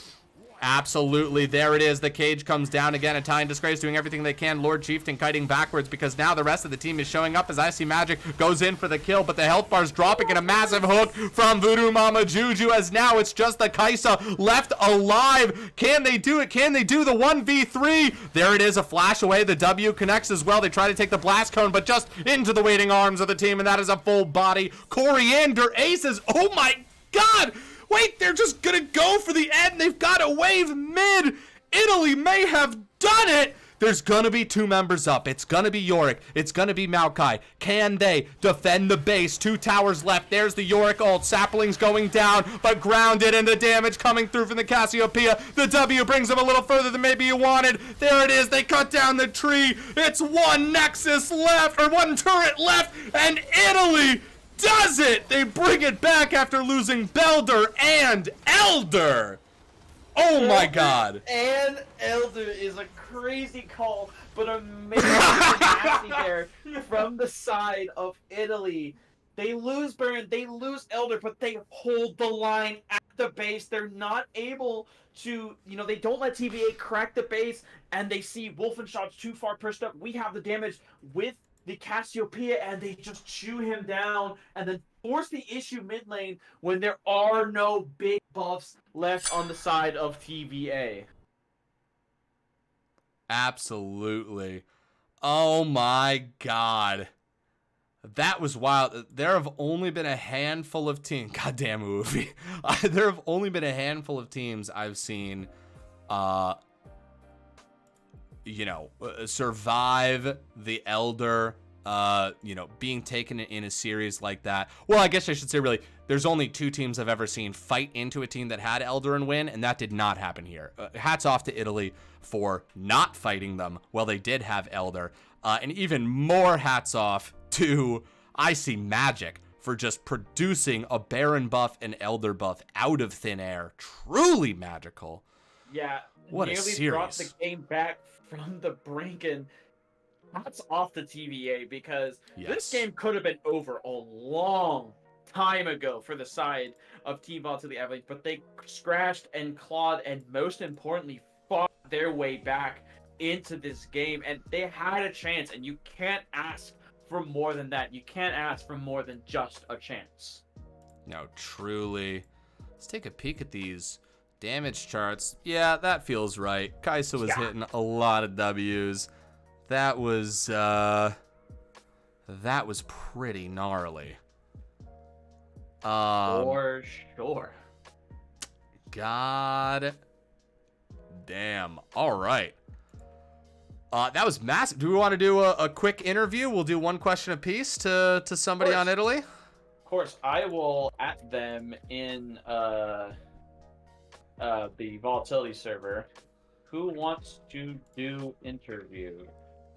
Speaker 1: Absolutely. There it is. The cage comes down again. I.T.A.L.Y Disgrace doing everything they can. Lord Chieftain kiting backwards because now the rest of the team is showing up as Icy Magic goes in for the kill, but the health bar's dropping and a massive hook from Voodoo Mama Juju, as now it's just the Kai'Sa left alive. Can they do it? Can they do the 1v3? There it is. A flash away. The W connects as well. They try to take the blast cone, but just into the waiting arms of the team, and that is a full body. Coriander aces. Oh my god! Wait, they're just gonna go for the end. They've got a wave mid. Italy may have done it. There's gonna be 2 members up. It's gonna be Yorick. It's gonna be Maokai. Can they defend the base? 2 towers left. There's the Yorick ult. Sapling's going down, but grounded, and the damage coming through from the Cassiopeia. The W brings them a little further than maybe you wanted. There it is. They cut down the tree. It's 1 Nexus left, or 1 turret left, and Italy does it! They bring it back after losing Belder and Elder. Oh my god.
Speaker 2: And Elder is a crazy call, but amazing tenacity there from the side of Italy. They lose Baron, they lose Elder, but they hold the line at the base. They're not able to, they don't let TVA crack the base, and they see Wolfenshot's too far pushed up. We have the damage with the Cassiopeia, and they just chew him down and then force the issue mid lane when there are no big buffs left on the side of TVA.
Speaker 1: Absolutely. Oh my god. That was wild. There have only been a handful of teams. Goddamn movie. There have only been a handful of teams I've seen survive the Elder, being taken in a series like that. Well, I guess I should say really, there's only 2 teams I've ever seen fight into a team that had Elder and win, and that did not happen here. Hats off to Italy for not fighting them while they did have Elder, and even more hats off to Icy Magic for just producing a Baron buff and Elder buff out of thin air. Truly magical.
Speaker 2: Yeah,
Speaker 1: what a
Speaker 2: nearly
Speaker 1: series.
Speaker 2: Brought the game back from the brink, and hats off to TVA, because this game could have been over a long time ago for the side of Team Volatility Avalanche, but they scratched and clawed and most importantly fought their way back into this game, and they had a chance, and you can't ask for more than that. You can't ask for more than just a chance.
Speaker 1: No, truly. Let's take a peek at these damage charts. Yeah, that feels right. Kai'Sa was hitting a lot of W's. That was pretty gnarly.
Speaker 2: For sure.
Speaker 1: God damn. All right. That was massive. Do we want to do a quick interview? We'll do 1 question apiece to somebody on Italy.
Speaker 2: Of course, I will at them in the Volatility server. Who wants to do interview?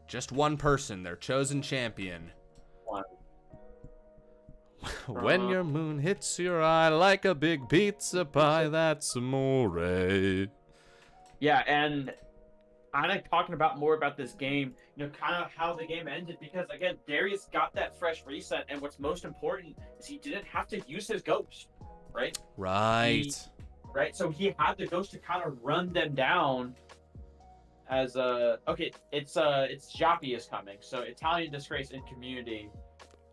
Speaker 1: Just 1 person, their chosen champion.
Speaker 2: 1.
Speaker 1: When your moon hits your eye like a big pizza pie, that's amore.
Speaker 2: Yeah, and kind of talking about more about this game, kind of how the game ended, because again, Darius got that fresh reset, and what's most important is he didn't have to use his ghost, right?
Speaker 1: Right.
Speaker 2: So he had the ghost to kind of run them down. As okay, it's Jappy is coming, so I.T.A.L.Y Disgrace in community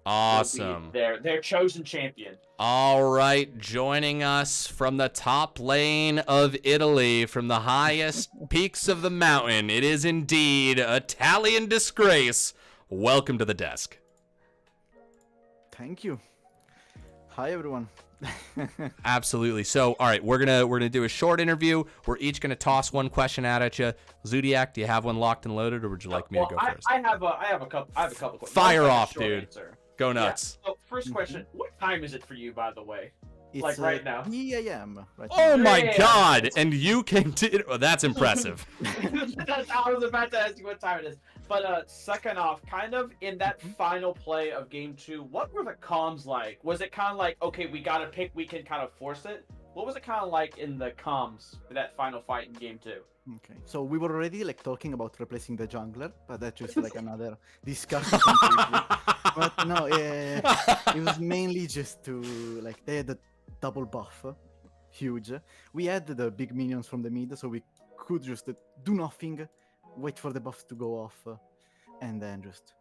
Speaker 1: Awesome.
Speaker 2: Their chosen champion.
Speaker 1: All right, joining us from the top lane of Italy, from the highest peaks of the mountain, it is indeed Italian Disgrace. Welcome to the desk.
Speaker 3: Thank you. Hi, everyone.
Speaker 1: Absolutely. So, all right, we're gonna do a short interview. We're each gonna toss one question out at you. Zodiac, do you have one locked and loaded, or would you like me to go first?
Speaker 2: I have a couple questions.
Speaker 1: Fire off, dude.
Speaker 2: Answer.
Speaker 1: Go nuts.
Speaker 2: Yeah. So first question: What time is it for you, by the way?
Speaker 3: It's
Speaker 2: Like right now.
Speaker 3: 3 a.m. right
Speaker 1: Oh
Speaker 3: now.
Speaker 1: my
Speaker 2: Yeah.
Speaker 1: God! And you came to. Oh, that's impressive.
Speaker 2: I was about to ask you what time it is. But second off, kind of in that final play of game 2, what were the comms like? Was it kind of like, okay, we gotta pick, we can kind of force it? What was it kind of like in the comms for that final fight in game 2?
Speaker 3: Okay, so we were already like talking about replacing the jungler, but that's just like another discussion completely. But no, it was mainly just to like they had the double buff, huge. We had the big minions from the mid, so we could just do nothing, wait for the buffs to go off, and then just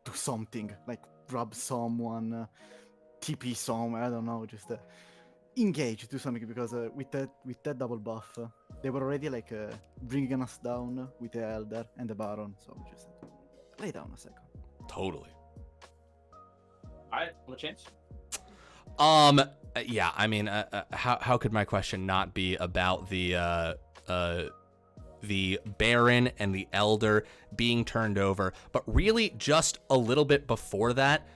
Speaker 3: do something like grab someone, TP somewhere. I don't know, just engage, do something, because with that double buff, they were already like bringing us down with the Elder and the Baron. So just lay down a second.
Speaker 1: Totally.
Speaker 2: Alright, chance.
Speaker 1: Yeah, I mean, how could my question not be about the Baron and the Elder being turned over, but really just a little bit before that,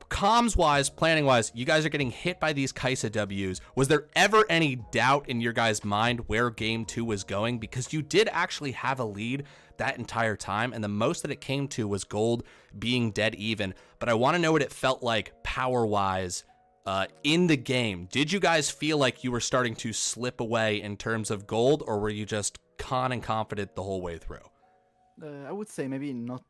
Speaker 1: comms-wise, planning-wise, you guys are getting hit by these Kai'Sa Ws. Was there ever any doubt in your guys' mind where Game 2 was going? Because you did actually have a lead that entire time, and the most that it came to was gold being dead even. But I want to know what it felt like power-wise in the game. Did you guys feel like you were starting to slip away in terms of gold, or were you just confident the whole way through?
Speaker 3: I would say maybe not,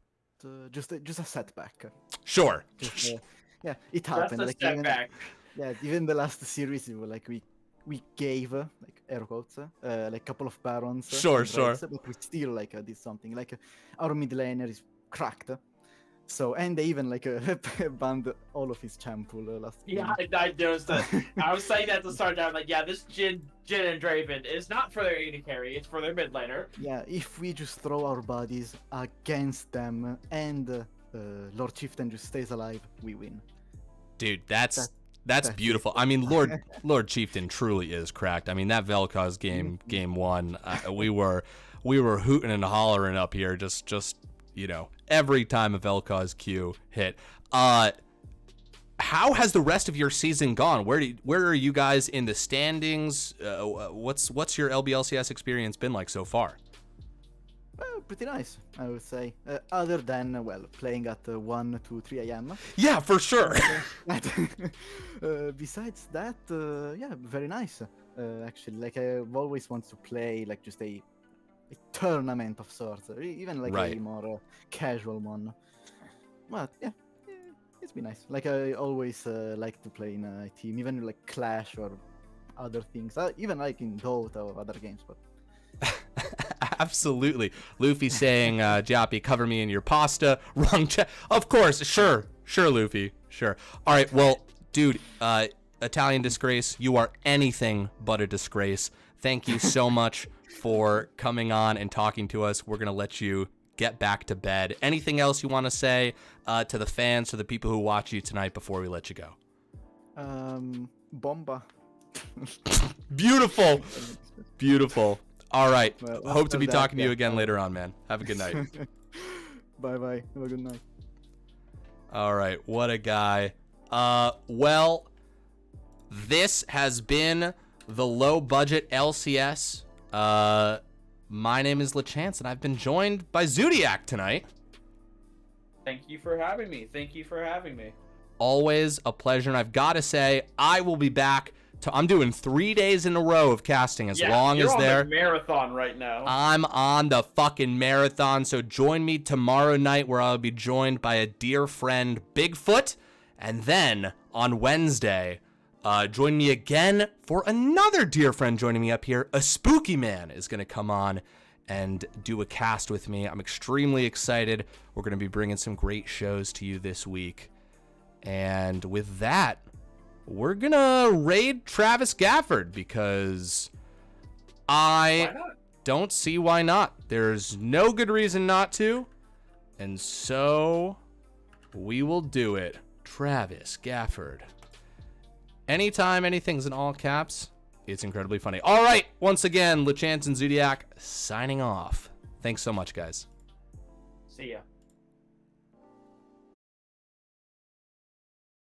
Speaker 3: just a setback.
Speaker 1: Sure.
Speaker 3: Just, yeah, it
Speaker 2: Just
Speaker 3: happened.
Speaker 2: a
Speaker 3: Like
Speaker 2: step
Speaker 3: even,
Speaker 2: back.
Speaker 3: yeah, even the last series, it was like we gave like air quotes, like a couple of barons.
Speaker 1: Sure,
Speaker 3: and
Speaker 1: sure.
Speaker 3: raids, but we still like did something. Like our mid laner is cracked. So, and they even like banned all of his champ pool last
Speaker 2: Yeah,
Speaker 3: game.
Speaker 2: I noticed that. I was saying that to start out. Like, yeah, this Jin and Draven is not for their AD carry; it's for their mid laner.
Speaker 3: Yeah, if we just throw our bodies against them and Lord Chieftain just stays alive, we win.
Speaker 1: Dude, that's beautiful. I mean, Lord Chieftain truly is cracked. I mean, that Vel'Koz game 1, we were hooting and hollering up here, just you know, every time a Vel'Koz Q hit. How has the rest of your season gone? Where are you guys in the standings? What's your LBLCS experience been like so far?
Speaker 3: Pretty nice, I would say. Other than, well, playing at 1 to 3 a.m.
Speaker 1: Yeah, for sure.
Speaker 3: Besides that, yeah, very nice. Actually, like I always want to play like just a tournament of sorts, even like
Speaker 1: Right.
Speaker 3: a more casual one. But yeah, it's been nice. Like I always like to play in a team, even like Clash or other things, even like in Dota or other games. But
Speaker 1: absolutely. Luffy saying, Joppy, cover me in your pasta. Wrong chat. Of course. Sure, Luffy. Sure. All right. Well, dude, Italian Disgrace, you are anything but a disgrace. Thank you so much for coming on and talking to us. We're going to let you get back to bed. Anything else you want to say to the fans, to the people who watch you tonight before we let you go?
Speaker 3: Bomba.
Speaker 1: Beautiful. Beautiful. All right.
Speaker 3: Well,
Speaker 1: Hope to be
Speaker 3: after that,
Speaker 1: talking to you
Speaker 3: yeah.
Speaker 1: again later on, man. Have a good night.
Speaker 3: Bye. Have a good night.
Speaker 1: All right. What a guy. Well, this has been the low budget LCS. My name is LeChance, and I've been joined by Zodiac tonight.
Speaker 2: Thank you for having me.
Speaker 1: Always a pleasure, and I've got to say, I will be back. I'm doing 3 days in a row of casting as long
Speaker 2: you're
Speaker 1: as
Speaker 2: on
Speaker 1: they're.
Speaker 2: the marathon right now.
Speaker 1: I'm on the fucking marathon, so join me tomorrow night where I'll be joined by a dear friend, Bigfoot, and then on Wednesday, join me again for another dear friend joining me up here. A spooky man is going to come on and do a cast with me. I'm extremely excited. We're going to be bringing some great shows to you this week. And with that, we're gonna raid Travis Gafford because I don't see why not. There's no good reason not to. And so we will do it. Travis Gafford. Anytime anything's in all caps, it's incredibly funny. All right, once again, LeChance and Zodiac signing off. Thanks so much, guys.
Speaker 2: See ya.